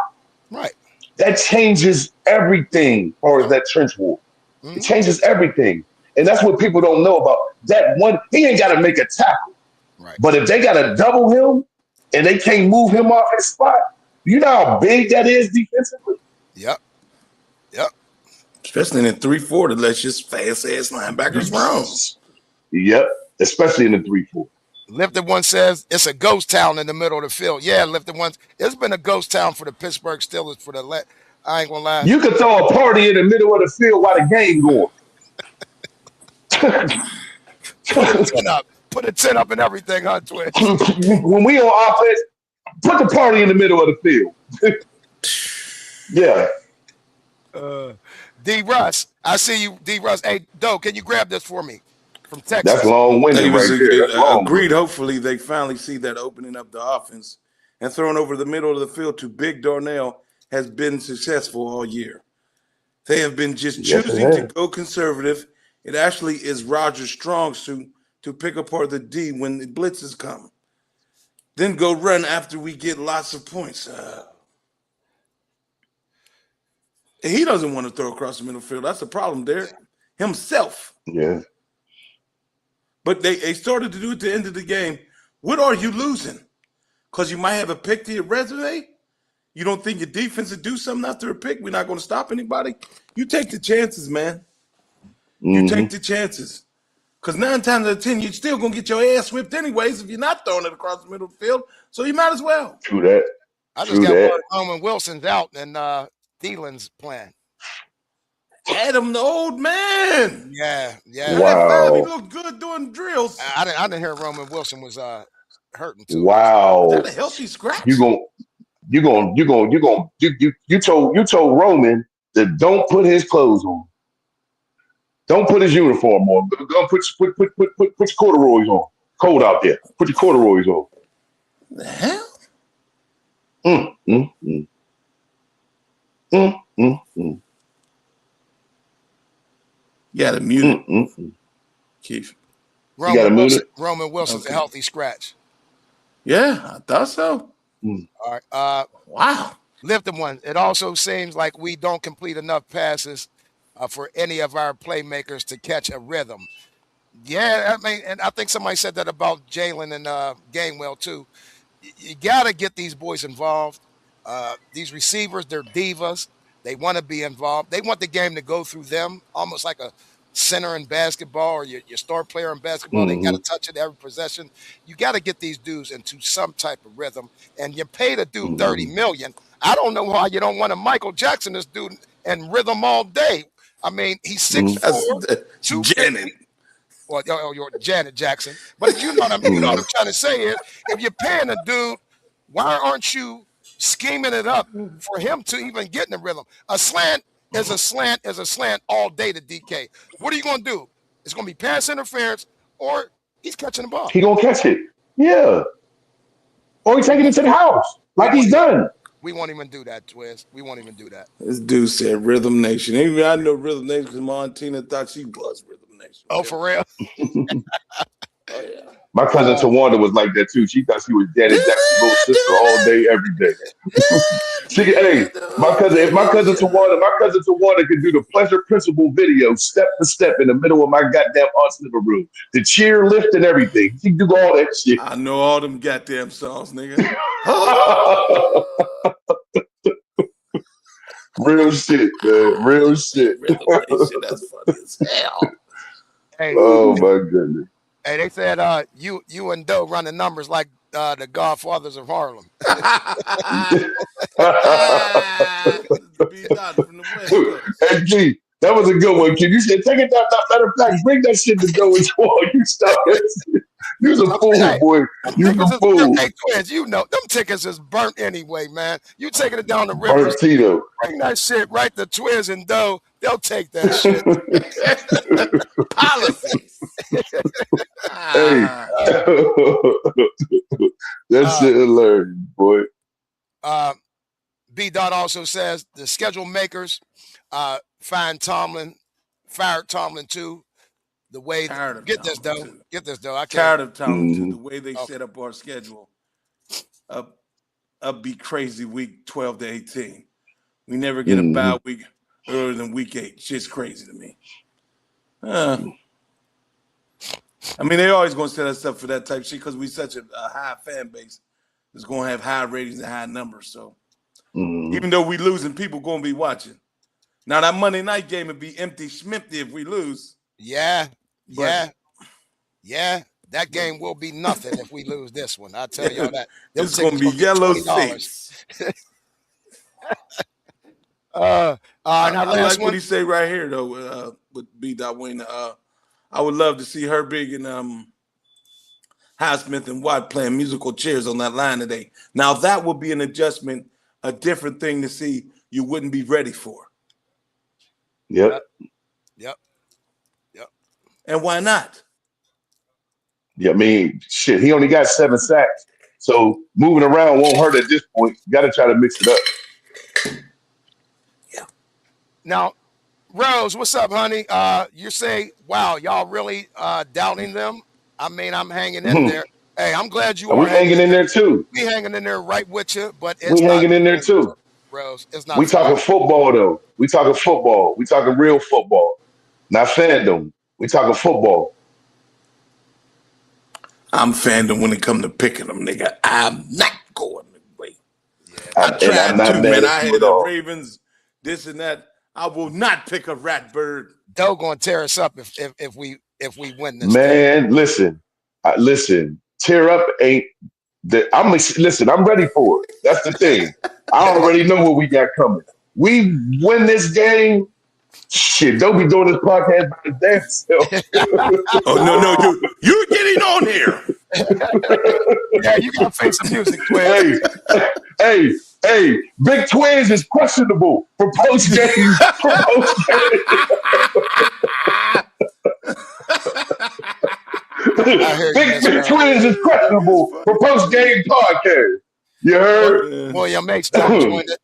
right, that changes everything as that trench war. It changes everything. And that's what people don't know about. That one, he ain't got to make a tackle. Right. But if they got to double him and they can't move him off his spot, you know how big that is defensively? Yep. Especially in the 3-4 that lets just fast-ass linebackers run. Yep, especially in the 3-4. Lifted One says it's a ghost town in the middle of the field. Yeah, Lifted One. It's been a ghost town for the Pittsburgh Steelers for I ain't gonna lie. You could throw a party in the middle of the field while the game going. Put a 10 up and everything, huh, Twitch? When we on offense, put the party in the middle of the field. Yeah. D. Russ, I see you, D. Russ. Hey, Doe, can you grab this for me from Texas? That's long-winded right there. Agreed. Hopefully, they finally see that opening up the offense and throwing over the middle of the field to Big Darnell has been successful all year. They have been just choosing to go conservative. It actually is Rodgers' strong suit to pick apart the D when the blitzes come. Then go run after we get lots of points. He doesn't want to throw across the middle field. That's the problem there. Himself. Yeah. But they started to do it at the end of the game. What are you losing? Because you might have a pick to your resume? You don't think your defense will do something after a pick? We're not going to stop anybody? You take the chances, man. You take the chances. Because 9 times out of 10, you're still going to get your ass whipped anyways if you're not throwing it across the middle of the field. So you might as well. True that. I just got one Roman Wilson's out and Thielen's playing. Adam, the old man. Yeah. Wow. He looked good doing drills. I didn't hear Roman Wilson was hurting too. Wow. Is that a healthy scratch? You told Roman that don't put his clothes on. Don't put his uniform on. Go put your corduroys on. Cold out there. Put your corduroys on. The hell? You got to mute it. Keith. Roman Wilson's a healthy scratch. Yeah, I thought so. All right. Wow. Lifted One. It also seems like we don't complete enough passes for any of our playmakers to catch a rhythm. Yeah, I mean, and I think somebody said that about Jalen and Gainwell too. You got to get these boys involved. These receivers, they're divas. They want to be involved. They want the game to go through them, almost like a center in basketball or your star player in basketball. They got to touch it every possession. You got to get these dudes into some type of rhythm. And you pay the dude $30 million. I don't know why you don't want to Michael Jackson this dude and rhythm all day. I mean, he's 6'4", 250. Janet. Well, you're Janet Jackson. But you know what I'm trying to say is, if you're paying a dude, why aren't you scheming it up for him to even get in the rhythm? A slant is a slant all day to DK. What are you going to do? It's going to be pass interference, or he's catching the ball. He going to catch it. Yeah. Or he's taking it to the house like he's done. We won't even do that, Twiz. We won't even do that. This dude said Rhythm Nation. Even I know Rhythm Nation because Montina thought she was Rhythm Nation. Oh, for real? Oh, yeah. My cousin Tawanda was like that too. She thought she was Janet Jackson's little sister all day, every day. If my cousin Tawanda could do the pleasure principle video step for step in the middle of my goddamn aunt's living room, the cheer, lift, and everything. She can do all that shit. I know all them goddamn songs, nigga. Real shit, man. Real shit. That's funny as hell. Hey, oh my goodness. Hey, they said you and Doe run the numbers like the Godfathers of Harlem. Hey, G, that was a good one, kid. You said take it down. Matter of fact, bring that shit to Doe as well. You stop it. You was a fool, boy. You was a fool. Hey, Twins, you know them tickets is burnt anyway, man. You taking it down the river. Burnt Tito. Bring that shit right to Twins and Doe. They'll take that shit. Policies. Hey, that shit hilarious, boy. B. Dot also says the schedule makers fired Tomlin too. The way get this though. I can't. Tired of Tomlin too. The way they set up our schedule. Up be crazy week 12 to 18. We never get a bye week earlier than week 8. It's just crazy to me. I mean, they always going to set us up for that type of shit because we such a high fan base. It's going to have high ratings and high numbers. So even though we losing, people going to be watching. Now, that Monday night game would be empty schmimpty if we lose. Yeah. That game will be nothing if we lose this one. I'll tell y'all that. It's going to be yellow seats. Now I last like what he say right here, though, with B. Wayne. I would love to see Herbig and Highsmith and Watt playing musical chairs on that line today. Now, that would be an adjustment, a different thing to see you wouldn't be ready for. Yep. And why not? Yeah, I mean, shit, he only got 7 sacks. So moving around won't hurt at this point. You got to try to mix it up. Yeah. Now, Rose, what's up, honey? You say, wow, y'all really doubting them? I mean, I'm hanging in there. Hey, I'm glad you are. We're hanging in there too. We hanging in there right with you, but it's we hanging in there too. Rose, it's not. We talking football though. We talking football. We talking real football, not fandom. We talking football. I'm fandom when it come to picking them, nigga. I'm not going away. Yeah. I tried to, man. I had the Ravens, this and that. I will not pick a rat bird. Doe gonna tear us up if we win this. Man, game. Listen. Tear up ain't the. I'm ready for it. That's the thing. I already know what we got coming. We win this game. Shit, don't be doing this podcast by the damn self. Oh no, you getting on here? Yeah, you gotta face some music, Twins. Hey, Big Twizzy is questionable for post game. Big Twizzy is questionable for post game podcast. You heard? William H. joined it.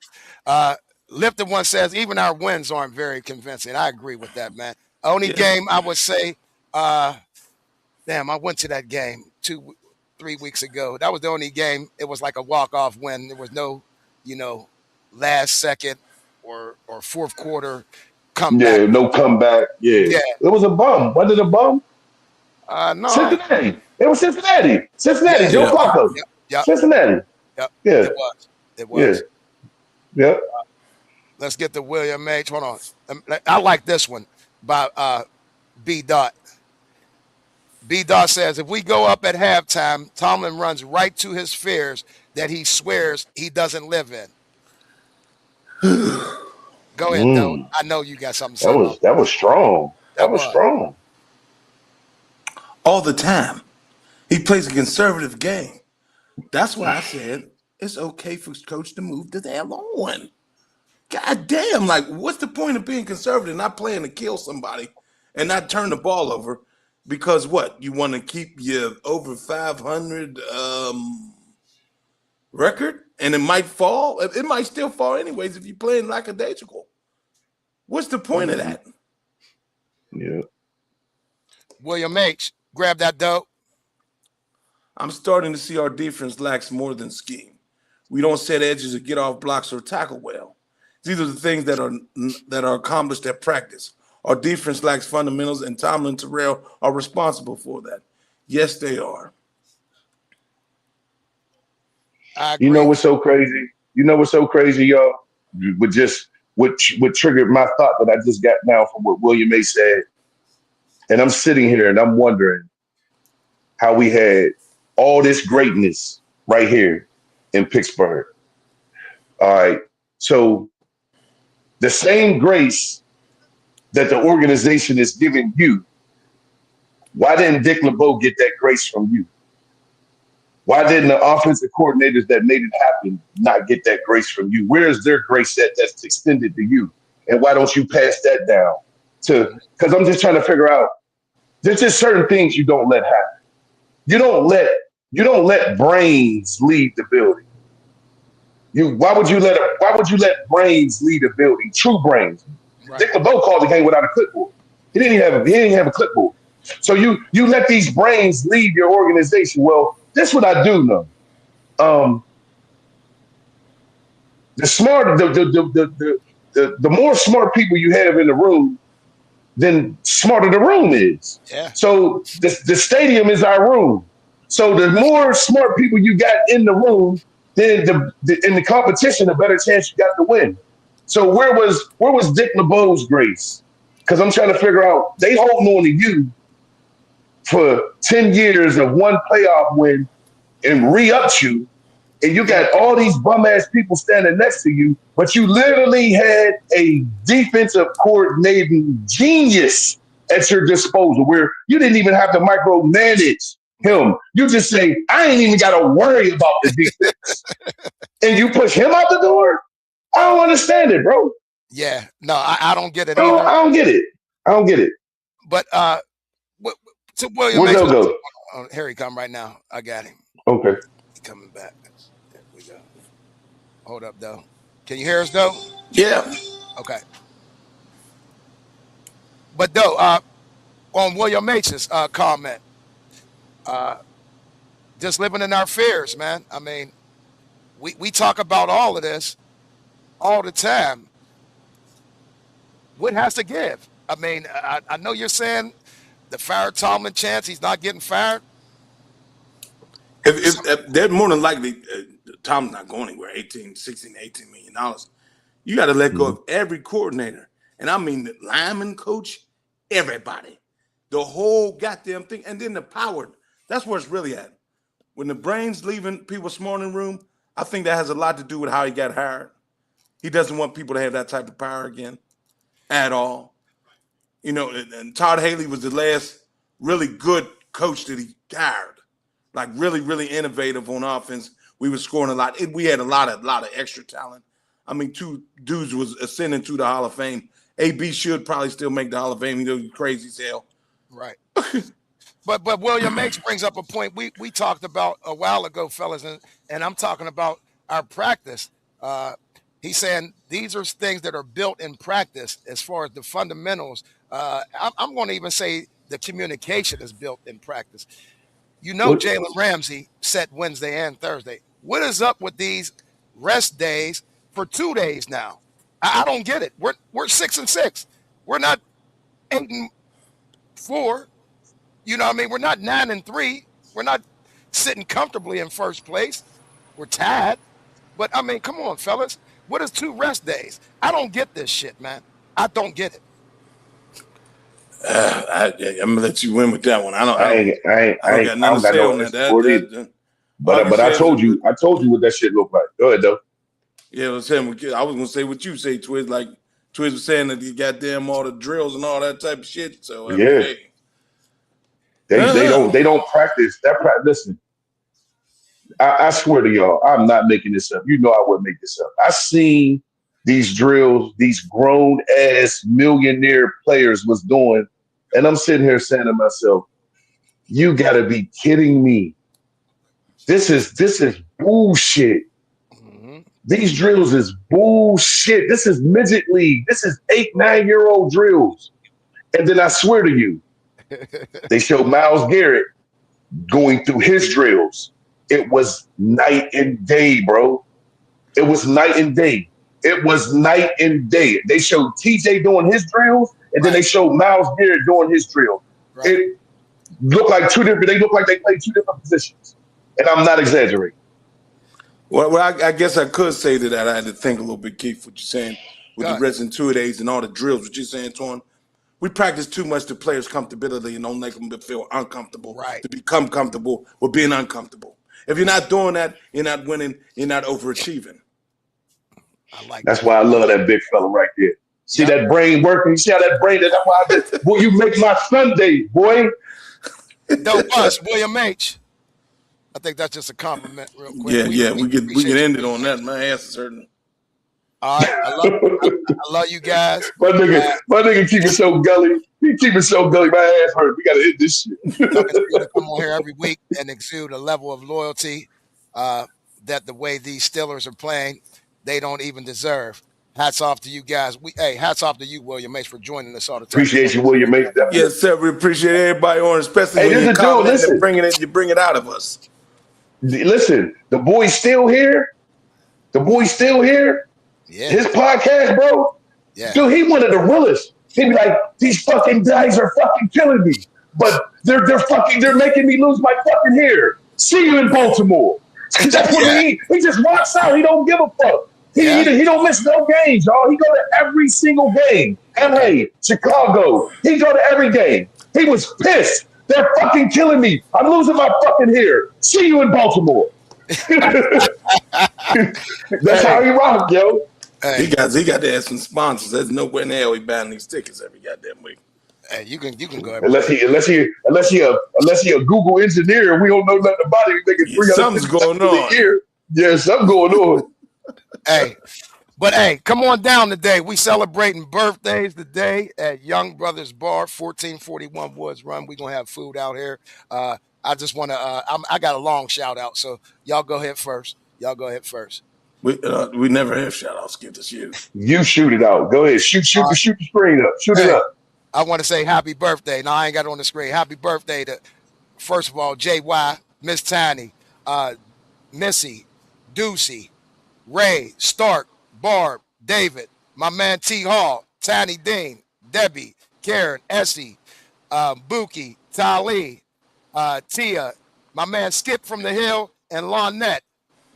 Lifted one says, even our wins aren't very convincing. I agree with that, man. Only game I would say, I went to that game 2-3 weeks ago. That was the only game. It was like a walk-off win. There was no, last second or fourth quarter comeback. Yeah, no comeback. Yeah. It was a bum. Was it a bum? No. Cincinnati. It was Cincinnati. Joe Flacco. Yep. Cincinnati. Yep. Yeah. It was. Yeah. Let's get to William H. Hold on. I like this one by B. Dot. B. Dot says, if we go up at halftime, Tomlin runs right to his fears that he swears he doesn't live in. Go ahead, Doe. I know you got something to say. That was strong. That was strong. All the time. He plays a conservative game. That's why I said it's okay for coach to move to the L1. God damn, like, what's the point of being conservative, not playing to kill somebody and not turn the ball over? Because what? You want to keep your over 500 record, and it might fall. It might still fall anyways if you're playing lackadaisical. What's the point of that? Yeah. William H., grab that dope. I'm starting to see our defense lacks more than scheme. We don't set edges or get off blocks or tackle well. These are the things that are accomplished at practice. Our defense lacks fundamentals, and Tomlin and Terrell are responsible for that. Yes, they are. You know what's so crazy? Y'all? What triggered my thought that I just got now from what William A. said. And I'm sitting here and I'm wondering how we had all this greatness right here in Pittsburgh. All right. So the same grace that the organization is giving you, why didn't Dick LeBeau get that grace from you? Why didn't the offensive coordinators that made it happen not get that grace from you? Where is their grace that's extended to you? And why don't you pass that down to, because I'm just trying to figure out, there's just certain things you don't let happen. You don't let brains lead the building. Why would you let brains lead a building? True brains. Right. Dick LeBeau called the game without a clipboard. He didn't even have a clipboard. So you let these brains lead your organization. Well, this is what I do know. The more smart people you have in the room, then smarter the room is. Yeah. So the stadium is our room. So the more smart people you got in the room, then in the competition, the better chance you got to win. So where was Dick LeBeau's grace? Because I'm trying to figure out, they holding on to you for 10 years of one playoff win and re-upped you, and you got all these bum-ass people standing next to you, but you literally had a defensive coordinating genius at your disposal where you didn't even have to micromanage him. You just say, I ain't even got to worry about the defense. And you push him out the door? I don't understand it, bro. Yeah, no, I don't get it. I don't get it. But to William, where's Doe go? Here he come right now. I got him. Okay, he coming back. There we go. Hold up, Doe. Can you hear us, Doe? Yeah. Okay. But Doe, on William H's comment, just living in our fears, man. I mean, we talk about all of this all the time. What has to give? I mean, I know you're saying the fire Tomlin chance he's not getting fired. If they're more than likely, Tom's not going anywhere. 16, $18 million. You got to let go of every coordinator. And I mean the lineman coach, everybody. The whole goddamn thing. And then the power. That's where it's really at. When the brain's leaving people's morning room, I think that has a lot to do with how he got hired. He doesn't want people to have that type of power again at all. You know, and Todd Haley was the last really good coach that he hired. Like really, really innovative on offense. We were scoring a lot. We had a lot of extra talent. I mean, two dudes was ascending to the Hall of Fame. AB should probably still make the Hall of Fame. You know, crazy as hell. Right. But William H brings up a point we talked about a while ago, fellas, and I'm talking about our practice. He's saying these are things that are built in practice as far as the fundamentals. I'm going to even say the communication is built in practice. You know, Jalen Ramsey set Wednesday and Thursday. What is up with these rest days for 2 days now? I don't get it. We're 6-6. We're not 8-4. You know what I mean? We're not 9-3. We're not sitting comfortably in first place. We're tied. But, I mean, come on, fellas. What is 2 rest days? I don't get this shit, man. I don't get it. I'm gonna let you win with that one. I don't got I nothing don't to got say no on that. answer for it either. All I can But I say told is, you what that shit looked like. Go ahead, though. yeah, I was gonna say what you say, Twiz. Like Twiz was saying that you goddamn all the drills and all that type of shit. So I mean, Yeah, hey, they don't practice that. Listen, I swear to y'all, I'm not making this up. You know I wouldn't make this up. I seen these drills, these grown ass millionaire players was doing, and I'm sitting here saying to myself, "You got to be kidding me! This is bullshit. Mm-hmm. These drills is bullshit. This is midget league. This is 8, 9-year-old drills." And then I swear to you, they showed Myles Garrett going through his drills. It was night and day, bro. It was night and day. It was night and day. They showed TJ doing his drills, and then they showed Myles Garrett doing his drill. Right. It looked like two different. They looked like they played 2 different positions, and I'm not exaggerating. well, I guess I could say to that. I had to think a little bit, Keith. What you're saying with the God. rest and 2 days and all the drills. What you're saying, Torn. We practice too much to players' comfortability and don't make them to feel uncomfortable, Right. to become comfortable with being uncomfortable. If you're not doing that, you're not winning, you're not overachieving. I like That's that. why I love that big fella right there. See that brain working? You see how that brain? That's why I did. Boy, you make my Sunday, boy. Doe Bus, William H. I think that's just a compliment, real quick. Yeah, we can end it on you. that. My ass is hurting. All right, I love you guys. My nigga keep it so gully. He keep it so gully. My ass hurt. We gotta hit this shit. Y'all continue to come on here every week and exude a level of loyalty that the way these Steelers are playing, they don't even deserve. Hats off to you guys. Hats off to you, William H., for joining us all the time. Appreciate you, William H. Yes, sir. We appreciate everybody on, especially Hey, when there's you're a dude, commenting listen. and bringing it. You bring it out of us. Listen, the boy's still here. The boy's still here. Yeah. His podcast, bro. Yeah. Dude, he one of the realest. He'd be like, these fucking guys are fucking killing me. But they're making me lose my fucking hair. See you in Baltimore. That's what he just walks out. He don't give a fuck. He don't miss no games, y'all. He go to every single game. LA, Chicago. He go to every game. He was pissed. They're fucking killing me. I'm losing my fucking hair. See you in Baltimore. That's how he rock, yo. Hey. He got to have some sponsors. There's nowhere in the hell he buying these tickets every goddamn week. Hey, you can go unless he a Google engineer and we don't know nothing about it. We making something's going on. Yeah, something going on. But come on down today. We celebrating birthdays today at Young Brothers Bar, 1441 Woods Run. We're gonna have food out here. I just want to. I got a long shout out, so y'all go ahead first. We never have shout outs. Give this you. You shoot it out. Go ahead. Shoot the screen up. Shoot it up. I want to say happy birthday. No, I ain't got it on the screen. Happy birthday to, first of all, JY, Miss Tiny, Missy, Deucey, Ray, Stark, Barb, David, my man T Hall, Tiny Dean, Debbie, Karen, Essie, Buki, Tali, Tia, my man Skip from the Hill, and Lonette.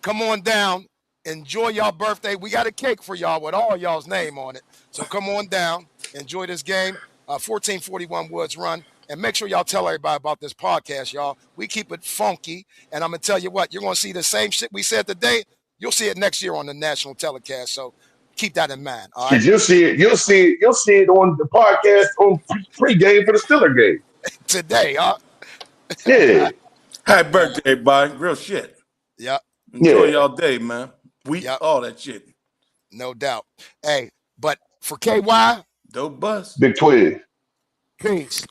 Come on down. Enjoy y'all birthday. We got a cake for y'all with all y'all's name on it. So come on down. Enjoy this game. 1441 Woods Run. And make sure y'all tell everybody about this podcast, y'all. We keep it funky. And I'm going to tell you what, you're going to see the same shit we said today. You'll see it next year on the national telecast. So keep that in mind. All right. You'll see it on the podcast on pregame for the Steeler game. Today, huh? Yeah. Happy birthday, buddy. Real shit. Yep. Enjoy y'all day, man. All that shit. No doubt. Hey, but for KY, Doe Bus. Big Twizzy. peace.